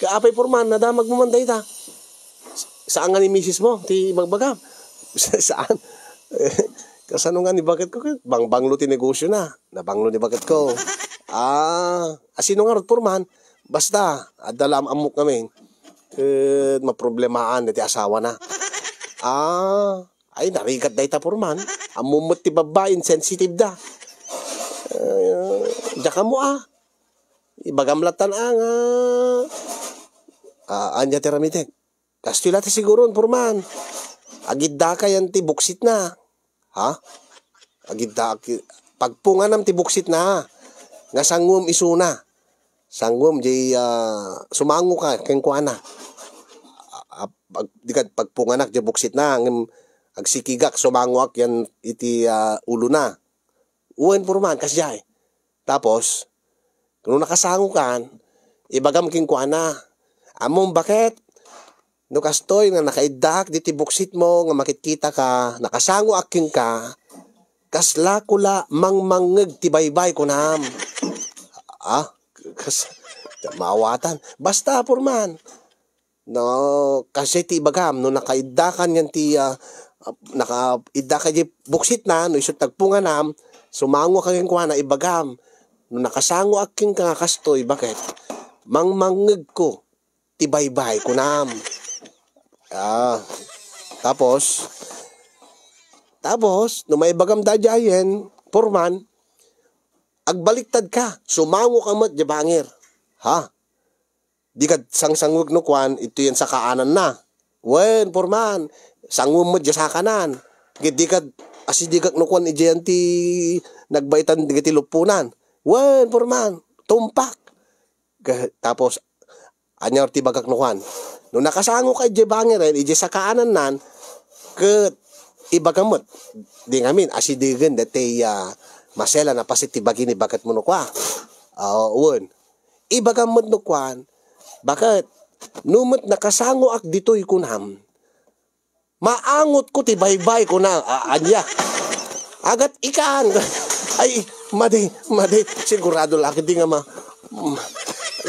Kaapay Purman, nadamag mo manday ta. Saan nga ni misis mo? Ti magbagam. Saan? Kasano nga ni bakit ko? Bangbanglo ti negosyo na. Nabanglo ni bakit ko. Sino nga ron Purman? Basta, adalam amok namin. Maproblemahan na ti asawa na. Ay, narigat da ita Purman. Amumot ti babae, insensitive da. Diyaka mo Ibagamlatan anya tiramite. Kastila ti siguro, Purman. Agidda ka yan ti buksit na. Ha? Agidda, pagpunganam ti buksit na. Nga sangwom isuna. Sangwom, di sumango ka, kengkuana. Pagpunganak, di buksit na. Agsikigak, sumanguak yan iti ulo na. Uwan, Purman, kasyay. Tapos, Kung nakasango kan, ibagam king kuana. Among bakit? No kastoy nga nakaidak diti buksit mo nga makikita ka, nakasango aking ka, kasla kula mangmangeg ti baybay kunam. Maawatan. Basta purman. No, kasi ti ibagam no nakaidakan yan ti nakaidaka di buksit na no isut tagpunganam, sumango kang kuana ibagam. No nakasango aking ka kastoy, bakit? Mangmangeg ko ti baybay kunam. Tapos, no may bagam dadyayen, purman, agbaliktad ka, sumango ka mat, jabangir. Ha? Di ka sangsangwag no kwan, ito yan sa kaanan na. Wen, purman, sangwag mo dya sa kanan. Di ka, di ka no kwan, ijyan ti, nagbaitan di ka ti lupunan. Wen, purman, tumpak. Tapos, anyar ti bagak no kwan. No nakasango ka ije bangiren, ije sa kaanan nan, ket ibagamot. Di ngamin, asidigen dati masela na pasit tibagini bakat mo no kwa. Uwan. Ibagamot no kwan, bakit? Numot nakasango ak dito'y kunam, maangot ko ti baybay ko na, anya. Agat ikan. Ay, madi, sigurado laki di nga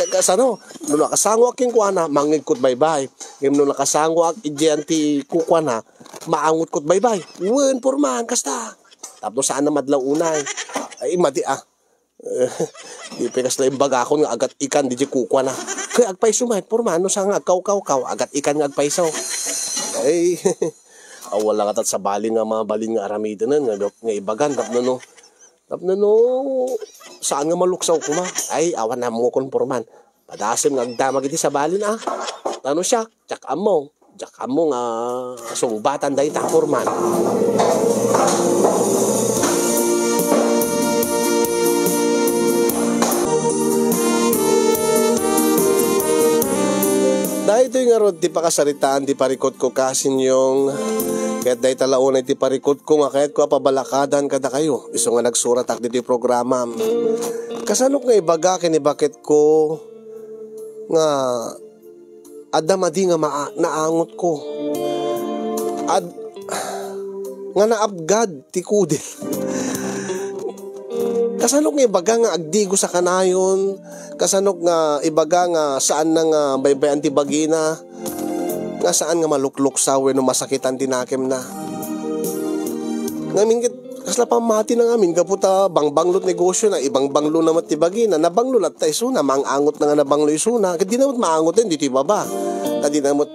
kasano, no nakasango aking kuana, mangigkot baybay. Ngayon no nakasango ak idyan ti kukuana, maangot kot baybay. Uwan, purman, kasta. Tapos saan na madlaw unay. Ay, madi di pekas lang baga ako nga agat ikan di kukuana. Kaya agpay sumahit, purman, no saan nga agkaw-kaw-kaw, agat ikan nga agpaysaw. Ay, wala katat sa baling nga mga baling nga aramidan nga ibagan, tapno no, saan nga maluksaw ko ma? Ay, awan na mo kon purman. Padasim nga agdamag iti sa balin Ano siya? Jak among nga sungbatan dahi ta purman. Dahil ito nga rod, di pa kasaritaan, di parikot ko kasin yung kahit dahi talaon ay ti parikot ko nga kahit ko pabalakadan kada kayo. Iso nga nagsurat ak dito yung programa. Kasanok nga ibaga kini bakit ko nga adamadi nga naangot ko. Nga naabgad ti kudil. Kasanok nga ibaga nga agdigo sa kanayon. Kasanok nga ibaga nga saan na nga baybayan ti bagina. Nga saan nga malukluk sa no masakitan tinakim na. Ngamin kasla pamati na ngamin kaputa bangbanglot negosyo na ibang banglo na matibagi na nabanglulat tayo suna mangangot na nga nabanglo isuna di namot maangot din dito baba di namot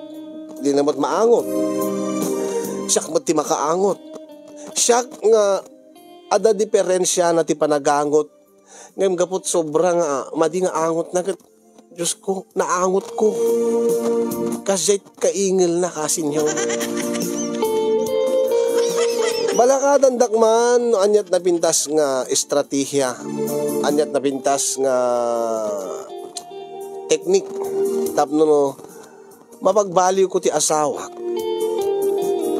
maangot siyak mat ti makaangot siyak nga ada diferensya na ti panagangot ngayon kaput sobra nga madi nga angot na Diyos ko, naangot ko. Kasi kaingil na kasinyo. Balakadan dakman, anyat na pintas nga estratehiya. Anyat na pintas nga teknik. Tapno no, mapagbaliw ko ti asawa.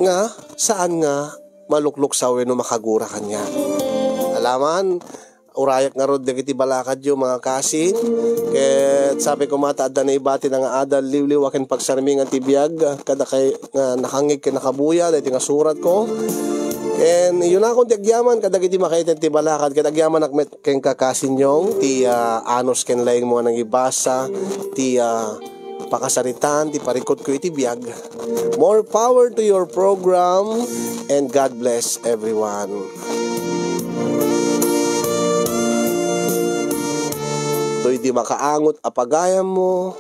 Nga, saan nga malukluk sawe no makagura kanya. Alaman, urayak nga rod dagiti balakad yung mga kasin. Ket sabi ko mataad na ibati na nga adal liwliw akin pagsarming ang tibiyag kada kay nakangig kay nakabuya dahil nga surat ko. And yun akong tiagyaman kadagiti makaitan ti balakad kadagyaman akmet ken kakasin yung ti anos ken laing mo nang ibasa ti pakasaritan ti parikot ko iti biyag. More power to your program and God bless everyone. Di makaangot apagayam mo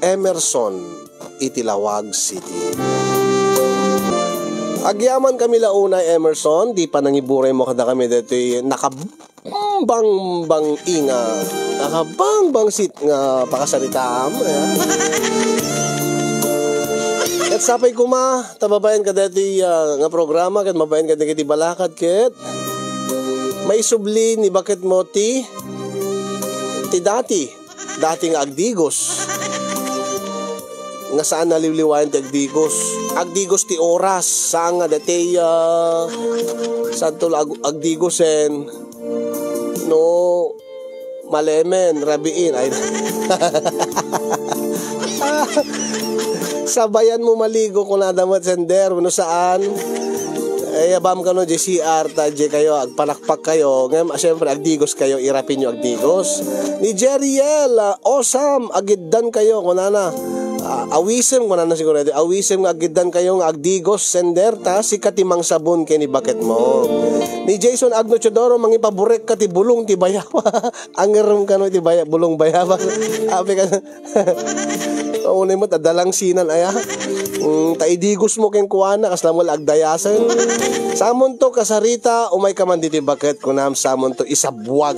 Emerson Itilawag City. Agyaman kami launa Emerson, di pa nangiburay mo kada kami dito nakabang inga nakabang sit nga pakasalitam. At sapay kuma tababayan ka dito nga programa kat mabayan ka dito balakad ket may subli ni bakit mo ti dati nga agdigos nga saan naliliwayan ti agdigos ti oras saan nga dati saan to agdigosen no Malemen, rabiin. Ay, sabayan mo maligo kung nadamat sender. No saan? Ay, abam ka no, JCR, tadje kayo, agpanakpak kayo. Ngayon, siyempre, agdigos kayo, irapin nyo agdigos. Ni Jeriel, awesome, agiddan kayo, kunana. Awisem, kunana siguro, awisem, agiddan kayo, agdigos, sender, ta, si katimang sabon, kini bakit mo. Ni Jason Agno Chodoro, mangipaburek ka, ti bulong, ti bayawa. Angirom ka no, ti bulong bayawa. Ape ka, unay mo, tadalang sinan, aya. Taidigos mo keng kuwana kasla mo agdayasan. Samon to kasarita umay ka man diti bakit kunam samon to isabwag.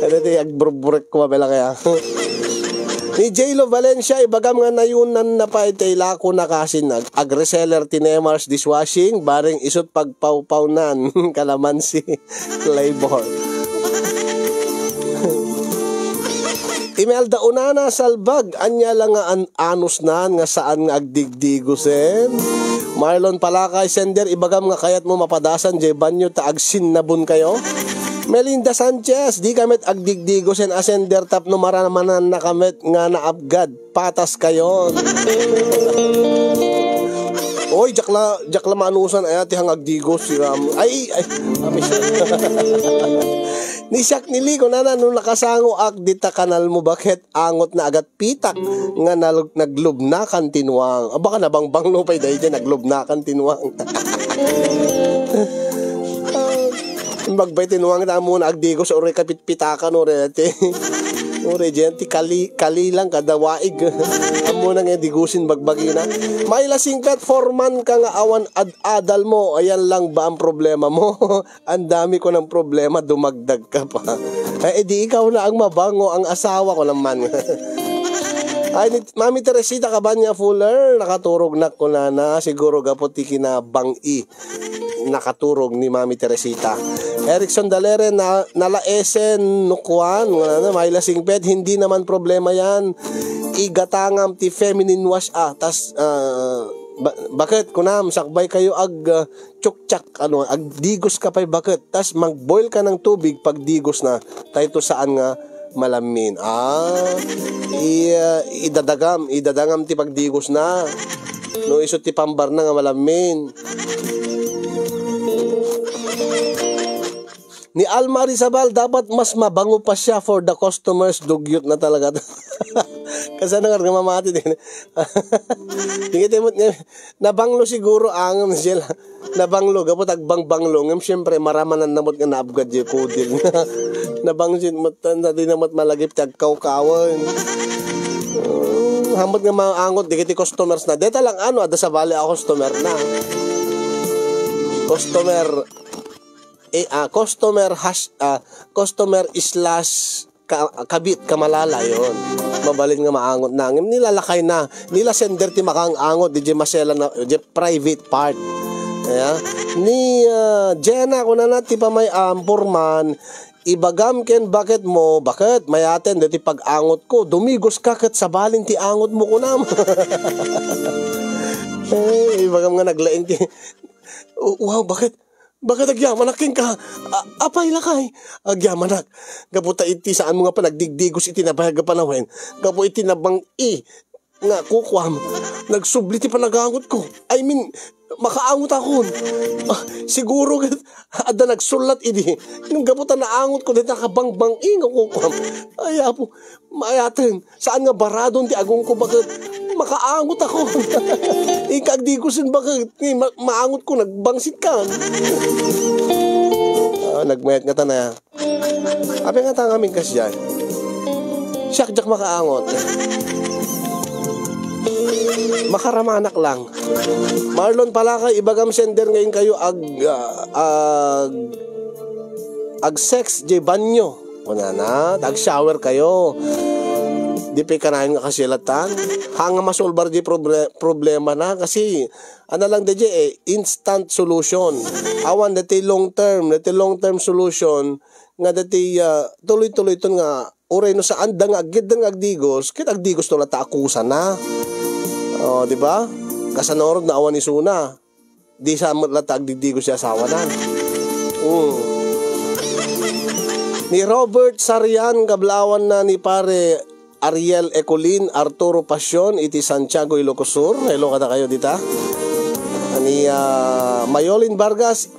Dati agburburek ko mabela kaya. Ni J.Lo Valencia ibagam nga nayunan na pa itay lako na kasin agreseller tinemars dishwashing baring isot pagpawpawnan kalamansi labor. Imelda Unana Salbag anya lang nga anus na nga saan nga agdigdigusen. Marlon Palakay sender ibagam nga kayat mo mapadasan jay banyo ta agsin na bun kayo. Melinda Sanchez di kamit agdigdigusen asender tap no maramanan na kamit nga naabgad patas kayo. Oy, jakla manusan ay ati hang agdigos si Ram. Ay. Ni Shaq nili ko na nung nakasango dita kanal mo bakit angot na agat pitak nga naglubnakan tinwang. Baka nabangbang no pay dahi dyan naglubnakan tinwang. Magbay tinwang na mo na agdigos ore kapit pitakan ore ate. Ore dyan ti kali lang kada waig. Amo na nga digusin bagbagina. May lasing pet foreman ka nga awan adal mo. Ayan lang ba ang problema mo? Ang dami ko ng problema, dumagdag ka pa. Eh di ikaw na ang mabango, ang asawa ko naman. Ay, Mami Teresita Cabanya Fuller, nakaturog na ko na siguro gaputi kinabang-i. Nakaturog ni Mami Teresita. Erickson Dalere na nalaesen nukuan may lasing pet hindi naman problema yan igatangam ti feminine wash tas bakit kunam sakbay kayo tsuktsak agdigos ka pay bakit tas magboil ka ng tubig pag digos na tayo to saan nga malamin idadagam ti pagdigos na no isot ti pambar na nga malamin. Ni Alma Rizabal, dapat mas mabango pa siya for the customers. Dugyot na talaga. Kasi nga mamati din. Nabanglo siguro angam siya. Nabanglo, kapag agbang-banglo. Ngam siyempre, maramanan namot nga naabgad yung kudil. Nabangsin, natin namot malagip tagkaw-kawan. Hamot nga maangot, di kiti customers na. Deta lang ada sa bali ako customer na. Customer slash kabit kamalala yon mabalin nga maangot na ngim nilalakay na nila sender ti makang angot di masela na di private part ni Jenna ko na ti pa may ampurman ibagam ken bakit mayaten deti pag angot ko dumigos ka ket sa balin ti angot mo kunam. Ibagam nga naglaing ti wow bakit agyamanak ka? Apay lakay. Agyamanak. Gaputa iti saan mo nga pa nagdigdigos iti nabayag panawin. Gapu iti nabang nga kukwam. Nagsubli ti panagangot ko. I mean, makaangot ako. Siguro ada nagsulat idi. Nung gaputa naangot ko dito nakabangbang nga kukwam. Ay apo, mayaten. Saan nga baradon ti agong ko bakit makaangot ako. Ikagdigusin bakit maangot ko nagbangsit ka. Nagmayat nga ta na. Abi nga ta ngamin kasi dyan. Siyak jak makaangot. Makaramanak lang. Marlon Palakay, ibagam sender ngayon kayo sex jay banyo. Kuna na, shower kayo. Di pa kanahin nga kasilatan. Hanga masolbar di problema na kasi lang instant solution. Awan dati long term solution nga dati tuloy-tuloy ito nga uray no saan dang agdigos kit agdigos to lata akusa na. Di ba? Kasanorod na awan ni Suna. Di sa lata agdigos siya asawa na. Ni Robert Sarian, kablawan na ni pare Ariel Ecolin, Arturo Pasyon, iti Santiago Ilocosur. Hello kada kayo dita. Ni Mayolin Vargas,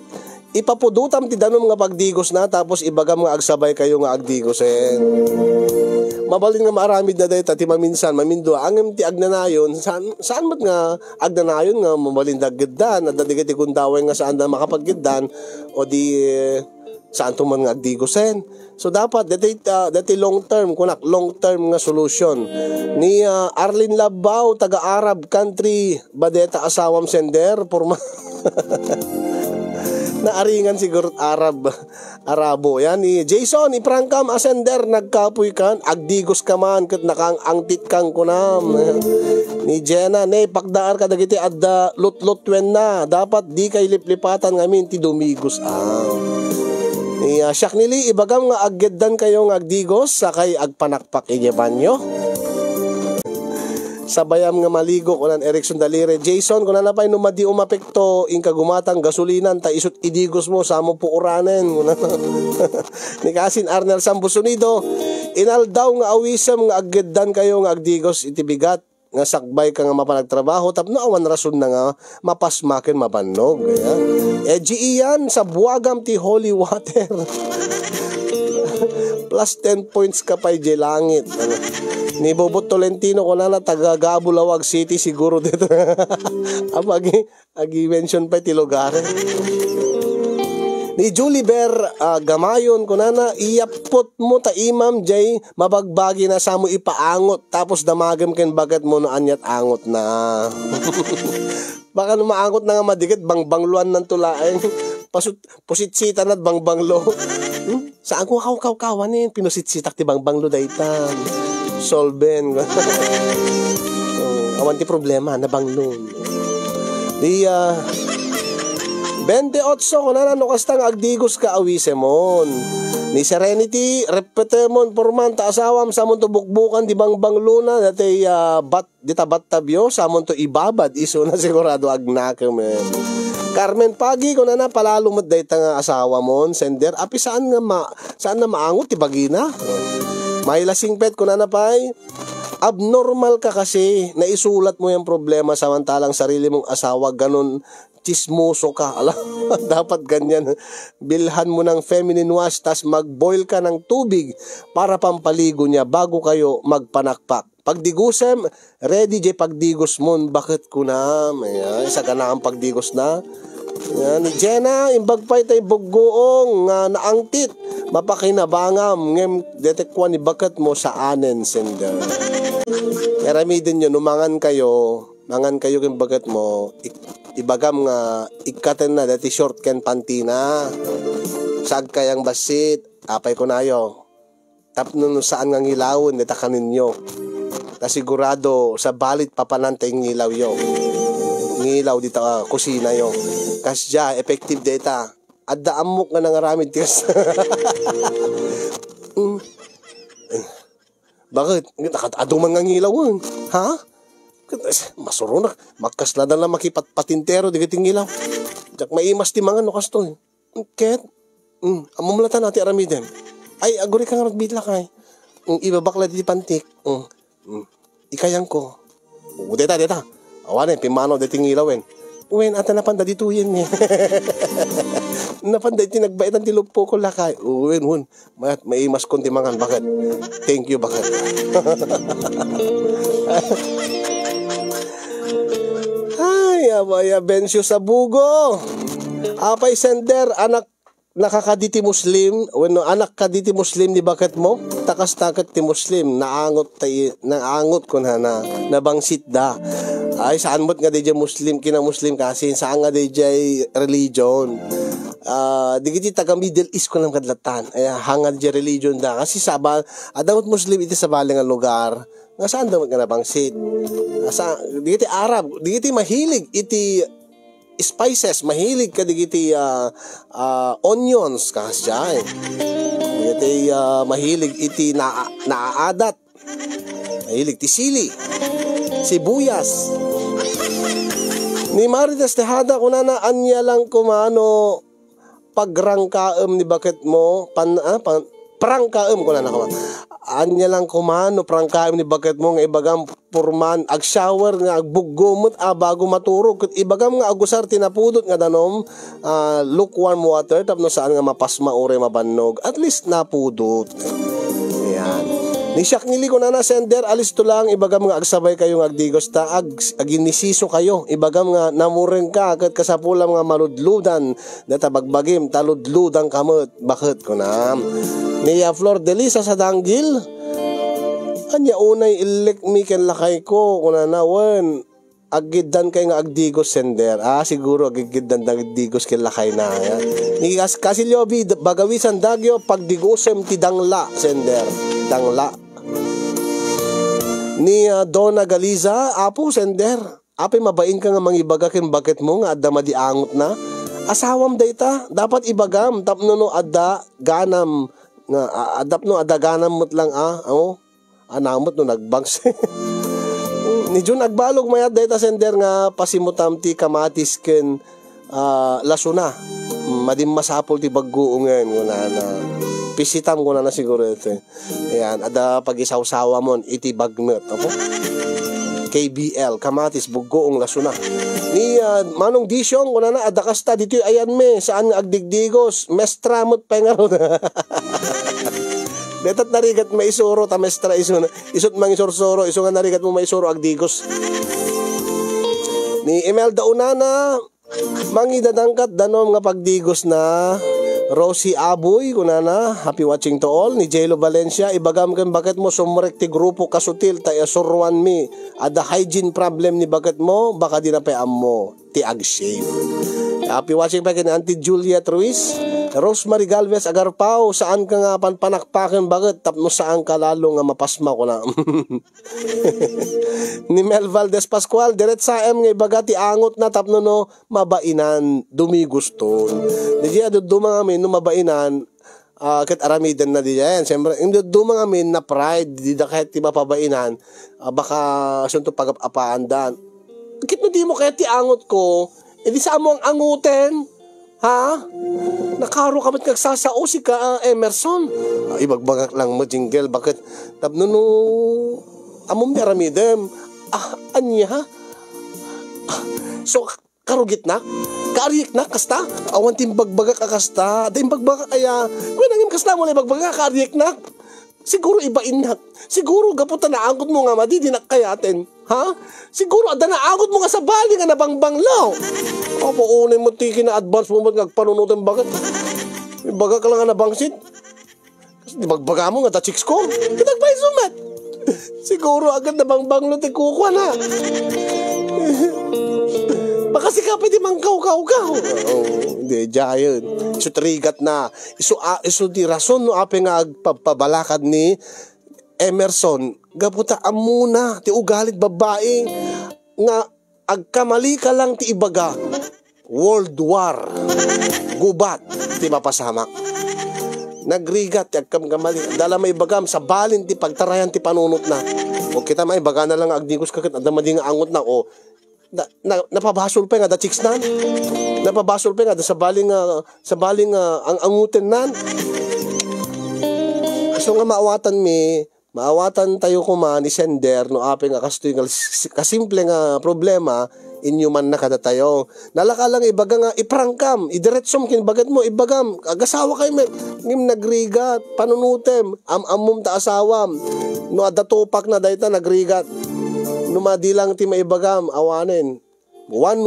ipapudutam ti danom nga pagdigos na, tapos ibagam nga agsabay kayo nga agdigosen. Mabalin nga maaramid na dahil ti maminsan, mamindo, ang ti agnanayon, saan mat nga agnanayon nga mabalin daggedan, at dadigiti kundaway nga saan na makapaggedan, o di saan tuman nga agdigosen. So dapat, dati long term, kunak, long term nga solution. Ni Arlene Labaw, taga-Arab country, badeta asawam sender, porma. Naaringan siguro Arabo. Yan ni Jason iprangkam asender nagkapoy kan agdigos ka man ket nakang angtit kang kunam. Ni Jenna ne pakdaar ka dagiti adda lutlot wen na dapat di kay liplipatan ngamin ti dumigos ni Shaknili ibagam nga aggeddan kayo nga agdigos sakay agpanakpak ije banyo. Sabayam nga maligo kunan Erickson Dalire. Jason kunan na pay numadi umapekto inka gumatang gasulinan ta isut idigos mo sa mo puuranen kunan. Ni Kasin Arnel Sambusunido inal daw nga awisam nga aggedan kayo nga agdigos iti bigat nga sakbay ka nga mapanagtrabaho tapno awan rason na nga mapasmaken mabannog. Ayan. Iyan sa buwagam ti holy water. Plus 10 points ka pa'y di langit. Ni Bobot Tolentino ko na taga Gabulawag City siguro dito. Agi mention pa ti lugar. Ni Julie Bear Gamayon ko na iyapot mo ta imam jay mabagbagi na sa mo ipaangot tapos damagam ken bagat mo no anyat angot na. Baka no maangot na nga madikit bangbangluan ng tulaeng. Pusitsitan at bangbanglo. Saan ko kaw-kaw-kawanin pinusitsitak ti bangbanglo daytan. Solben. Awan ti problema na banglo. Di 28 ko na kastang agdigos ka awisemon. Ni Serenity repetemon porman ta asawam samon to bukbukan di bangbanglo na dati dita battabyo samon to ibabad iso na sigurado agnakem. Carmen Pagi ko na palalo mo dayta nga asawa mon sender api saan na maangot ti bagina. May lasingpet ko na pay abnormal ka kasi naisulat mo yung problema samantalang sarili mong asawa ganun chismoso ka. Alam, dapat ganyan. Bilhan mo ng feminine wash tas mag-boil ka ng tubig para pampaligo niya bago kayo magpanakpak. Pagdigusem, ready jay pagdigos mo. Bakit ko na? Isa ka na ang pagdigos na. Yan, Jenna, imbagpay tay buggoong nga naangtit. Mapakinabangam ngem detekwan ni bakat mo sa anen sender. Eramidin nyo, numangan kayo king bagat mo, ibagam nga ikaten na dati short ken pantina. Sag kayang basit, apay ko nayo. Tapno saan nga ngilawon, netakanin nyo. Kasigurado sa balit papanantay ngilaw yo. Ngilaw dito kusina yo. Kasya, effective data. Adda amok nga nangaramid tiyas. Bakit? Nakataduman nga ngilaw yun. Ha? Masuro na. Magkasladan lang makipatintero di kiting ngilaw. Diyak maimas ti mga nukas to. Ket? Amumulatan natin aramidem. Ay, aguri ka nga magbitla kay. Ibabakla di pantik. Ikayang ko. Deta. Awan pimano di tingilawen. Uwen, ata napanda dito yan eh. Napanda iti nagbaitan ti lupo ko lakay. Uwen, may imas konti mangan. Bakit? Thank you, bakit? Ay, abaya, Bensyo sa bugo. Apay sender, anak nakakaditi Muslim. Bueno, anak kaditi Muslim ni bakit mo? Takas-takat ti Muslim. Naangot ko na nabangsit da. Ay, saan mo't nga DJ Muslim, kina-Muslim kasi, saan nga DJ religion. Di kiti taga Middle East ko lang kadlatan. Ay, hangad DJ religion da. Kasi adamot Muslim iti sa baling nga lugar. Nga saan daw nga nabangsit? Di kiti Arab, di kiti mahilig iti spices, mahilig ka di kiti onions kasya eh. Di kiti mahilig iti naaadat. Mahilig ti sili. Sibuyas. Ni Marites Tejada ko na anya lang kumano pagrangkaem ni bakit mo prangkaem ko na nakama. Anya lang kumano prangkaem ni baket mo nga ibagam purman ag shower nga agbuggumot bago maturog ket ibagam nga agusar tinapudot nga danom lukewarm water tapno saan nga mapasma ore mabannog at least napudot. Ayan. Ni siyak nili ko na sender alis to lang ibagam nga agsabay kayo nga agdigos ta aginisiso kayo ibagam nga namureng ka ket kasapulam nga maludludan data bagbagim taludludan kamot bakit ko na ni Flor de Lisa sa Danggil anya unay ilek mi ken lakay ko kuna nawen agiddan kay nga agdigos sender siguro agiddan agdigos ken lakay na ni Kasilyobi bagawisan dagyo pagdigosem ti dangla sender dangla ni Donna Galiza apo sender ape mabain ka nga mangibaga ken bakit mo nga adda madiangot na asawam dayta dapat ibagam tapno no adda ganam nga adap no adaganam mot lang anamot no nagbangs ni Jun agbalog mayad dayta sender nga pasimutam ti kamatis ken lasuna madim masapol ti bagguongen kuna na pisitam ko na siguro ito. Ayan, ada pag-isaw-sawa mo iti bagnot ako. KBL kamatis buggoong lasuna. Ni Manong Disyong kuna na ada kasta dito ayan me saan nga agdigdigos mestramot pengaro. Betat narigat maisuro ta mestra isut mangisorsoro iso nga narigat mo maisuro agdigos. Ni Imelda Unana mangidadangkat danom nga pagdigos na Rosie Aboy kunana happy watching to all ni Jelo Valencia ibagam ken bakit mo sumrek ti grupo kasutil tayo surwan mi ada hygiene problem ni bakit mo baka di na pa mo ti agshave. Happy watching pa ken Auntie Juliet Ruiz Rosemary Galvez Agarpao saan ka nga panakpaken bakit tapno saan ka lalo nga mapasma ko na. Ni Mel Valdez Pascual diret sa nga ibaga ti angot na tapno no mabainan dumiguston. Di dumang amin no mabainan ket aramidan na di yan. Siyempre hindi dumang amin na pride di da kahit ti mapabainan baka sunto pag-apaan dan. Kit no di mo kahit ti angot ko edi sa mo ang anguten. Ha? Nakaro ka ba't nagsasao si ka Emerson? Ibagbagak lang mo jingle. Bakit? Tapno no amom ni aramidem. Anya? So, karugit na? Kaariyik na? Kasta? Awan timbagbagak akasta. Timbagbagak aya. Kung nangim kasta mo na ibagbagak kaariyik na? Siguro ibain na. Siguro gaputan na angkot mo nga madidinak kayatin. Ha? Siguro ada na angkot mo nga sa bali nga nabangbanglaw. Opo, unay mo tiki na advance mo ba't nagpanunutin bakit? Baga ka lang nga nabangsit. Kasi di bagbaga mo nga ta chicks ko. Kitagpay sumat. Siguro agad nabangbanglo ti kukwa na. Baka si ka pwede mangkaw-kaw-kaw. Hindi, dyan. Iso trigat na. Iso di rason no ape nga agpabalakad ni Emerson. Gaputa amuna ti ugalit babae nga agkamali ka lang ti ibaga. World War. Gubat ti mapasamak. Nagrigat ti agkamali. Dala may bagam sa balin ti pagtarayan ti panunot na. O kita may baga na lang agdigos kakit adama di nga angot na o napabasol pa nga da chicks nan. Napabasol pa nga da sa baling ang angutin nan. So nga maawatan tayo kuma ni sender no ape nga kastoy nga kasimple nga problema inyo man na kada tayo. Nalaka lang ibaga nga iprangkam, idiretsom kin bagat mo ibagam agasawa kay ngim nagrigat panunutem amum ta asawam no adda tupak na dayta nagrigat no madilang ti maibagam awanen one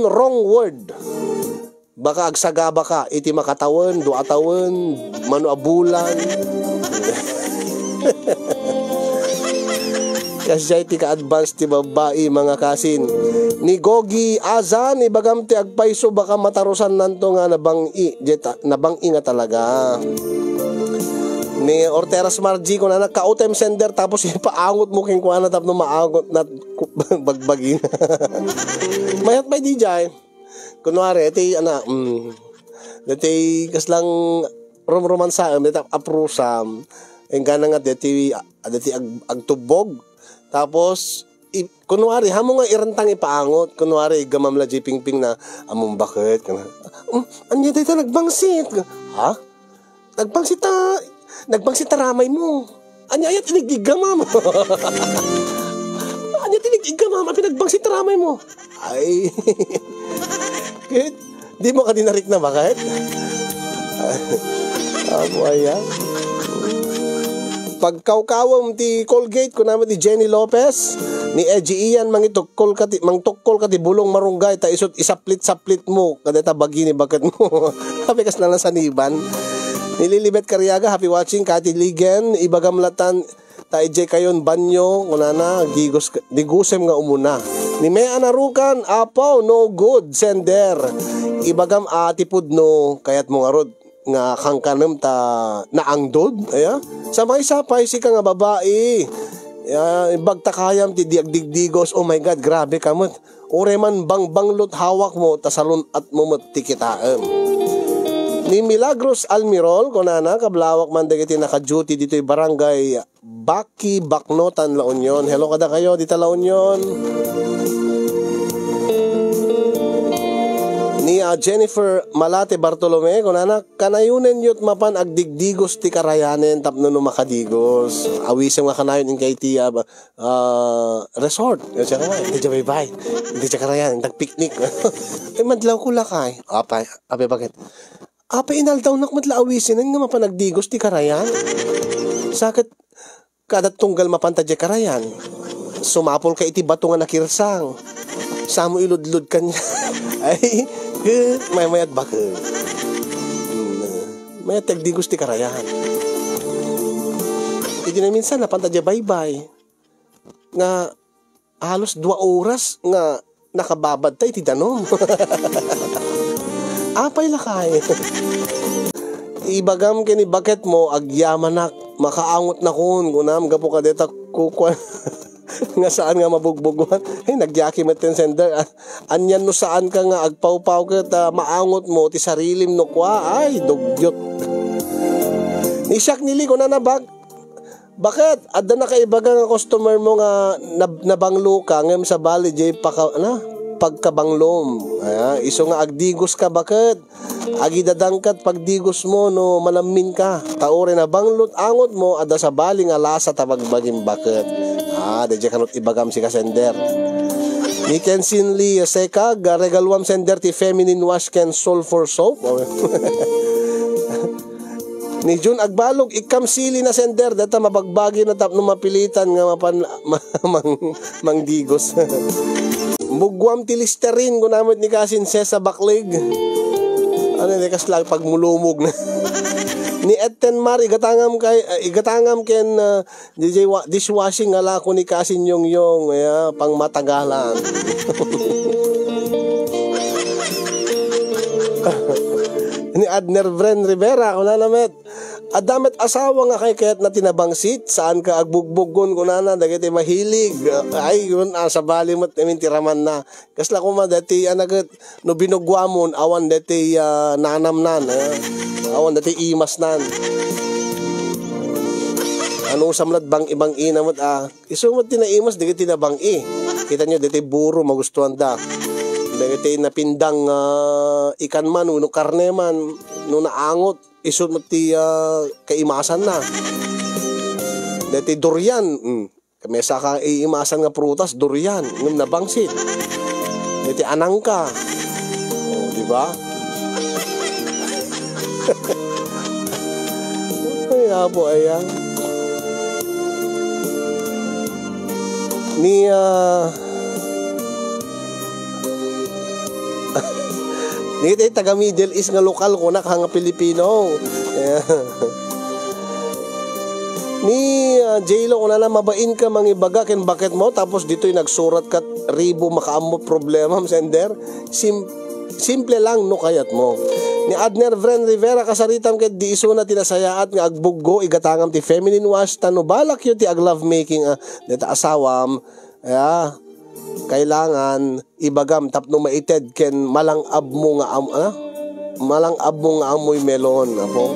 wrong word baka agsagaba ka iti makatawan duatawan mano abulan. Kasi ti ka-advance ti babae mga kasin. Ni Gogi Azan ibagam ti agpaiso baka matarusan nanto nga nabangi nga talaga. Ni Orteras Margie ko na nagka-OTM sender tapos ipaangot mo king kuana tapno maangot na bagbagin. Mayat may DJ. Kunwari iti dati kaslang romansa dati aprusam engana nga dati agtubog. Tapos, kunwari, hamo nga irantang ipaangot. Kunwari, gamamla Pingping na, among bakit? Anya dito nagbangsit. Ha? nagbangsita ramay mo. Anya tinigigama mo. Anya tinigigama mo, pinagbangsita ramay mo. Ay, kahit, di mo ka dinarik na bakit? Amo ayan. Pagkawkawam ti Colgate ko naman ti Jenny Lopez ni Edgy Ian mangtukol ka ti bulong marunggay ta isot isaplit mo kadeta bagi ni bakat mo. Happy kas na lang saniban. Nililibet Karyaga, happy watching. Kati Ligen, ibagamlatan ta ije kayon banyo kunana digusem nga umuna. Ni Mea Narukan, apaw no good sender. Ibagam atipud no kayat mo ngarod nga kangkanem ta naangdod aya sa may sapay si ka nga babae bagtakayam ti diagdigdigos. Oh my god, grabe kamot ore man banglot hawak mo ta salon at mo tikitaem. Ni Milagros Almirol kunana kablawak man dagiti naka-duty dito'y barangay Baki Baknotan La Union. Hello kada kayo dito La Union. Ni Jennifer Malate Bartolome kunana kanayunen yut mapan agdigdigos ti karayanen tapno no makadigos awisem nga kanayon in kay ti resort siya ka hindi siya bye hindi siya karayanen nagpiknik madlaw ko lakay apay bakit inaldaw nak madla awisin nga mapan agdigos ti karayan sakit kada tunggal mapanta ti karayan sumapol ka iti bato nga nakirsang samo iludlud kanya ay mayat bakit mayat tagdigos ti karayan hindi na minsan napanta dya bye nga halos 2 oras nga nakababad tayo ti danom apay lakay ibagam kini bakit mo agyamanak makaangot na kun kunam gapo ka deta kukuan nga saan nga mabugbuguan nagyaki maten sender anyan no saan ka nga agpawpaw ka maangot mo ti sarilim no kwa ay dugyot ni siyak nili ko na nabag bakit adda na kaibaga nga customer mo nga nabanglo ka ngem sa bali jay pagkabanglom iso nga agdigos ka bakit agidadangkat pagdigos mo no malamin ka taore na banglot angot mo ada sa bali nga lasa tabagbagim bakit dadya kanot ibagam si kasender ni Kensin Lee Sekag regalwam sender ti feminine wash can sulfur soap ni Jun Agbalog ikam sili na sender data mabagbagi na tapno mapilitan nga mangdigos mugwam ti Listerine kung namit ni Kasin Sesa Baklig ano ni kaslag pagmulumog na ni Etten Mar igatangam ken dishwashing ala ko ni Kasin yung pang matagalan ni Adner Vren Rivera kung nanamet adamet asawa nga kay kayat na tinabangsit saan ka agbugbugon kunana dagiti mahilig ay yun sa bali mo tiraman na kasla ko ma dati anagat no binugwamon awan dati nanamnan awan dati imas nan ano samlat bang ibang inamot isumot tinaimas dagiti tinabang kita nyo dati buro magustuhan da dagiti napindang ikan man uno karne man no naangot isut mo ti kaimasan na dati durian kamesa ka iimasan nga prutas durian ngum nabangsit dati anangka di ba ay abo ayan ni Nito taga Middle East nga lokal ko nak nga Pilipino. Ni J-Lo ko na mabain ka mangibaga ken bakit mo tapos dito'y nagsurat ka ribo makaammo problema sender. Simple lang no kayat mo. Ni Adner Vren Rivera kasaritam ket di iso na tinasayaat nga agbuggo igatangam ti feminine wash tano balak yun ti aglove making deta asawam kailangan ibagam tapno maited ken malangab mo nga amoy melon apo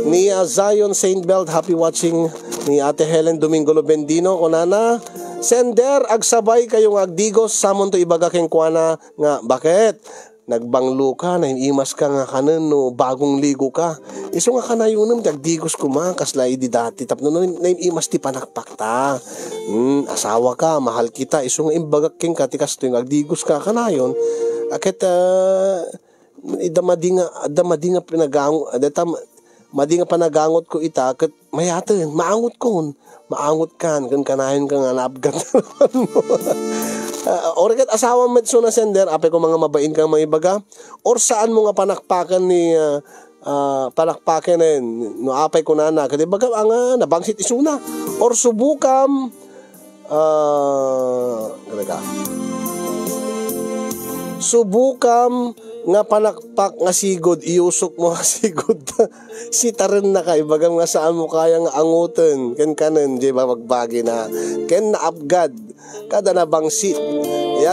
ni Zion Saint Belt happy watching ni Ate Helen Domingo Lobendino kunana sender agsabay kayong agdigos samon to ibaga ken kuana nga bakit nagbanglo ka, naimas ka nga kanan no, bagong ligo ka. Iso nga kanayunom, dagdigos ko man, kasla idi dati, tapno naimas ti panakpak ta. Asawa ka, mahal kita, iso nga imbagak king ka, tikas to yung agdigos ka kanayon, akit idamadi nga pinagangot, madi nga panagangot ko ita, kat mayaten, maangot kan kanayon ka nga naabgat naman mo. Or kat asawa mo so na sender, apay ko mga mabain kang mga ibaga, or saan mo nga panakpakan ni panakpakan no apay ko na kadi baga ang nabangsit isuna, or subukam subukam nga panakpak nga sigod, iusok mo nga sigod si taran na kay bagang nga saan mo kaya nga angutin ken kanen di ba magbagi na ken naabgad kada nabangsit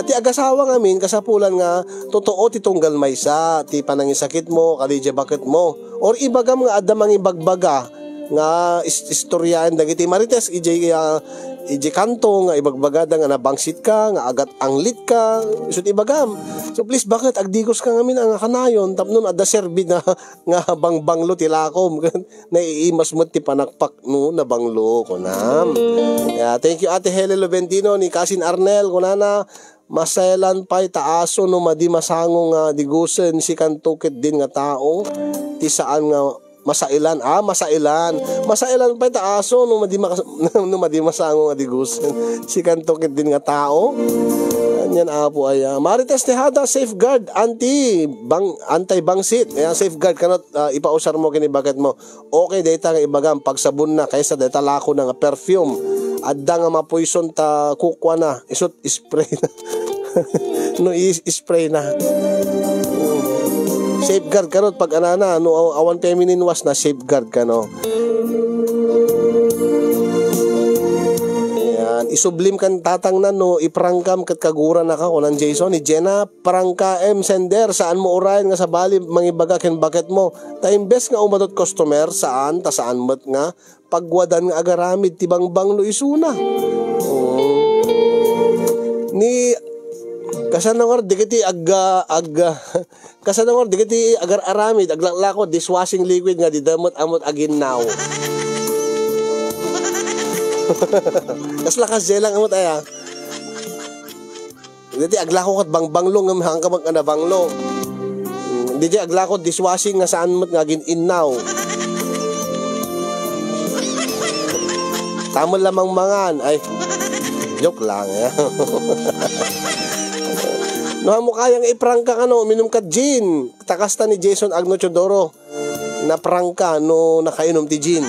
ti agasawa nga min kasapulan nga totoo ti tunggal maysa ti panangisakit mo kadi bakit mo, or ibagam nga adda mang ibagbaga nga istoryahan dagiti marites iji kanto nga ibagbagada nga nabangsit ka nga agat anglit ka isut ibagam. So please bakit agdigos ka ngamin ang kanayon tapnon adda serbi nga bangbanglo ti lakom naiimas mo ti panakpak no nabanglo kunam. Thank you Ate Helen Loventino ni Kasin Arnel kunana masayalan pa'y taaso no madi masango nga digusen si kantukit din nga tao ti saan nga masailan pa taaso no madi masango nga digusen si kantukit din nga tao yan apo ay marites tihada safeguard anti-bangsit safeguard kanot ipausar mo kini bagat mo okay data nga ibagam pagsabon na kaysa data lako na nga perfume adda nga mapoison ta kukwa na isut spray na no spray na safeguard kanot pag anana no awan feminine wash na safeguard kano. Yan isublim kan tatang na no iprangkam kat kagura na ka kunan Jason ni Jenna prangka sender saan mo orayan nga sa bali mangibaga ken bucket mo ta imbes nga umadot customer saan mat nga pagwadan nga agaramid ti bangbang no isuna ni kasanangor digiti kasanangor digiti agar aramid aglaklako dishwashing liquid nga didamot amot aginnaw. Kaslakas jelang amot aya. Digiti aglako kat bangbanglo ngam hangka magkanabanglo. Digiti aglako dishwashing nga saan mot nga gininnaw. Tamo lamang mangan ay joke lang no mo kayang iprangka minum ka gin takasta ni Jason Agno Chodoro na prangka no nakainom ti gin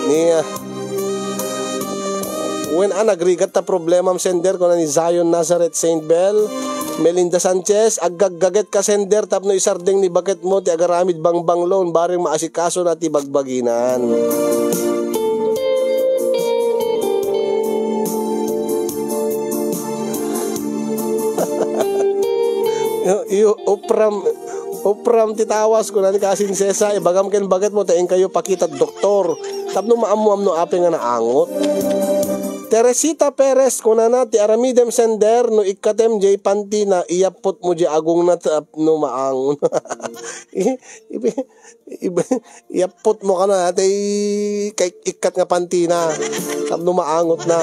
ni when nagrigat ta problema sender ko na ni Zion Nazareth Saint Bell Melinda Sanchez aggaget ka sender tapno isardeng ni baket mo ti agaramid bangbang loan baring maasikaso na ti bagbaginan. Upram titawas ko na ni Kasin Sesa ibagam ken baget mo taing kayo pakitat doktor tapno maamuam no ape nga naangot. Teresita Perez kunana ti aramidem sender no ikatem jay panti na iyapot mo jay agong na no maangon. Iyapot mo ka na tay kay ikat nga panti na tapno maangot na.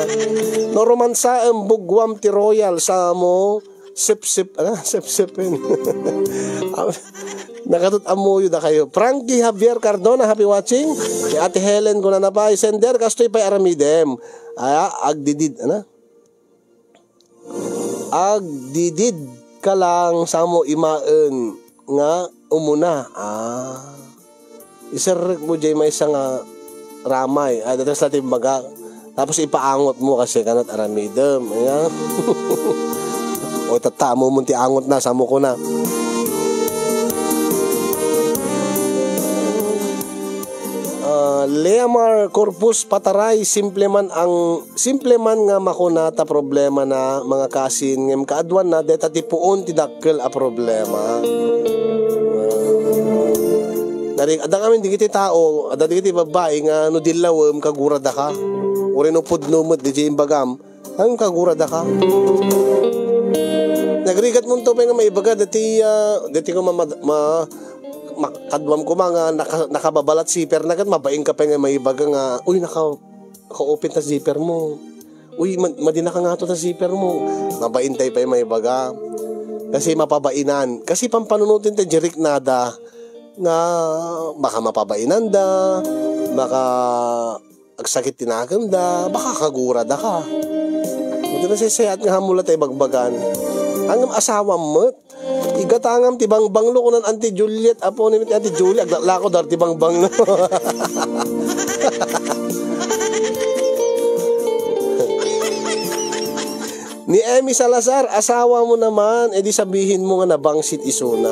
No romansa bugwam ti royal sa mo sip-sipin. Nakatut amuyo da kayo. Frankie Javier Cardona, happy watching. Si Ate Helen ko na napay. Sender kastoy pa'y aramidem. Agdidid. Agdidid ka lang sa mo imaan nga umuna. Isarek mo jay may isang ramay. Datas natin baga. Tapos ipaangot mo kasi kanat aramidem. Ayan. O tata mo munti angot na. Samo ko na. Leamar Corpus Pataray simple man nga makunata problema na mga kasin ngem kaadwan na deta ti puon ti dakkel a problema. Nari adang amin digiti tao, ada digiti babae nga no dillawem kagurada ka. Uri no pudno mo di imbagam Ang kagurada ka. Nagrigat mo to pa nga may ibaga dati ko makadwam ko mga nakababalat zipper na kat mabaing ka pa nga may ibaga nga uy naka-open na zipper mo. Uy madina ka nga to na zipper mo. Mabaintay pa yung may ibaga. Kasi mapabainan. Kasi pampanunutin ta jerik nada nga baka mapabainan da, baka agsakit tinakam da, baka kagurada ka. Ito na sisayat nga hamula tayo bagbagan. Ang asawa mo, igatangam tibang banglo ko ng Auntie Juliet, apo ni Auntie Juliet, aglako dar tibang banglo. Ni Emmy Salazar, asawa mo naman, edi sabihin mo nga nabangsit isuna.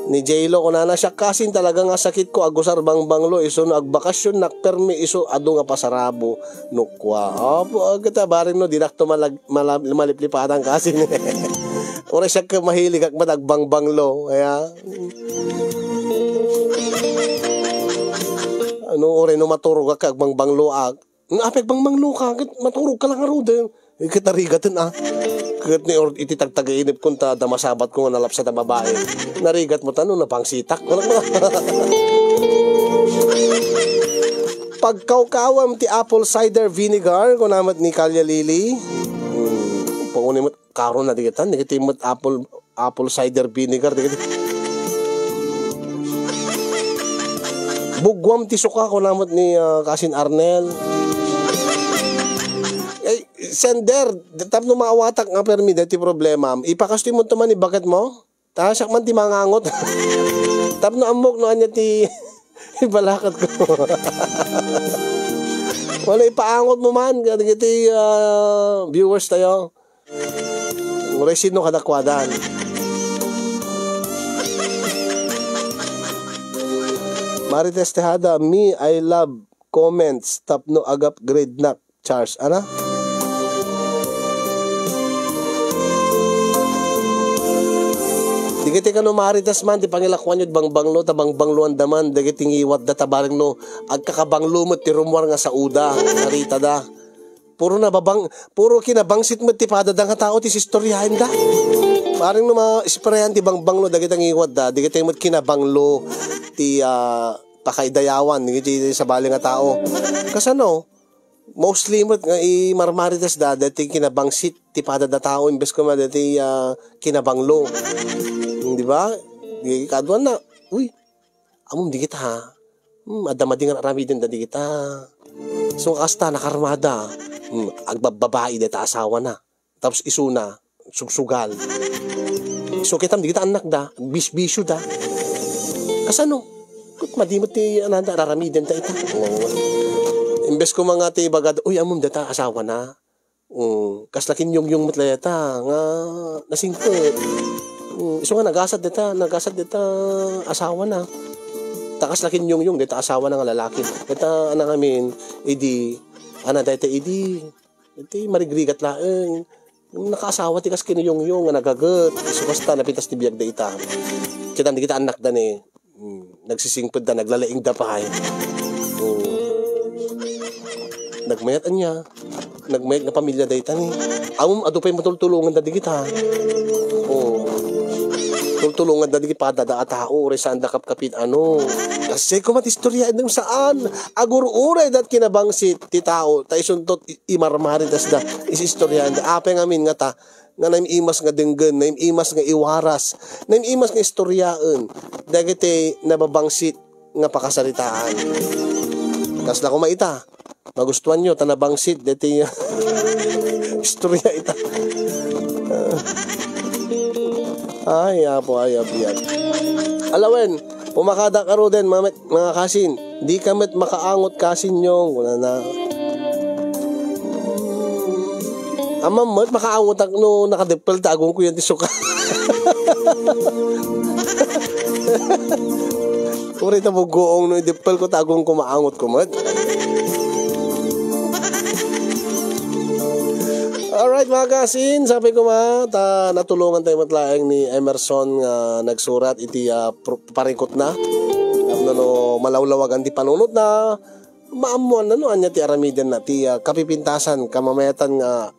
Ni J-Lo, kung na siya kasin talaga nga sakit ko, agusar bang banglo, iso na agbakasyon, nakpermi, iso ado nga pasarabo, nukwa. Opo, agata, baring no, dinakto maliplipatang kasin. Ora siya ka mahilig, agmadag bang banglo, kaya, ano, ora no maturog ka, agbang banglo, apek bang banglo ka, maturog ka lang aruda, ikitarigatin Kat ni ititagtagainip kung ta damasabat ko nga nalapsa ta babae. Narigat mo tanong na pang sitak. Pagkawkawam ti apple cider vinegar kung namat ni Kalya Lily. Pangunin mo karon na digitan. Digitin mo apple cider vinegar. Bugwam ti suka kung namat ni Kasin Arnel. Sender, tap no maawatak nga permi dati problema. Ipakastoy mo to man bakit mo? Tasak man ti mangangot. Tap no amok no anya ti ibalakat ko. Wala ipaangot mo man ti viewers tayo. Resin no kadakwadan. Marites Tejada, me I love comments. Tap no agap grade nak. Charles, ana? Digiti ka no maritas man, ti pangilakwan yun bangbanglo, tabangbanglo ang daman, digiti ngiwat da tabaring no, agkakabanglo mo, ti rumwar nga sa uda, narita da. Puro kinabangsit mo, ti padadang nga tao, ti sistoryahin da. Paring no ma-sprayan, ti bangbanglo, digiti ngiwat da, digiti mo kinabanglo, ti pakaidayawan, digiti sa bali nga tao. Kasano? Mostly mo nga i-marmaritas da, dati kinabangsit, ti padada tao, imbes ko ma dati kinabanglo. Di ba? Di kaduan na. Uy, amom di kita ha. Adamadi nga rami din da di kita. So kasta nakarmada. Agbababae deta asawa na. Tapos isuna, sugsugal. So kitam di kita anak da, bisbisyo da. Kasano? Kut madimot ti ananda rarami din ta ita. Imbes ko mga ti bagad, uy amom deta asawa na. Kaslakin yung matlayata nga nasingkot. Iso nga nagasad dita asawa na. Takas lakin yung dita asawa na nga lalaki. Dita anak amin, ana dita marigrigat laeng. Nakaasawa ti kas kinuyong nga nagagat. Iso kasta napitas ti biyag dita. Kita hindi kita anak da ni. Nagsisingpod da, naglalaing da pa ay. Nagmayat anya. Nagmayat nga pamilya dita ni. Amom ado pa yung matultulungan da di kita. Tulungan da di padada at tao ore saan da kapkapit ano. Kasi kumat istorya nung saan agur uray dat kinabangsit ti tao ta isuntot imarmarin tas da isistorya da apeng amin nga ta nga naimimas nga denggen naimimas nga iwaras naimimas nga istoryaan dagiti nababangsit nga pakasaritaan. Tas la ko maita magustuhan nyo tanabangsit dati istorya ita. Ay, apo. Alawen, pumakada ka ro din, mga kasin. Di kamit makaangot kasin nyo. Wala na. Amamot, makaangot ako no, nakadipel, tagong ko yan tisuka. Kuri na bugoong no, idipel ko, tagong ko maangot ko, mat. Alright mga kasin, sabi ko natulungan tayo matlaeng ni Emerson nagsurat iti parikot na. Malawlawagan di panunot na maamuan ano anya ti aramiden na ti kapipintasan kamamayatan nga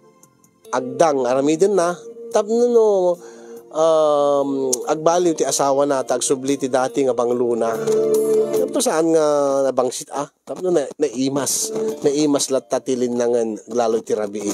agdang aramiden na tapno no agbaliw ti asawa na tagsubli ti dati nga bangluna. Tapno saan nga nabangsit tapno naimas latta ti linangan lalo ti rabii.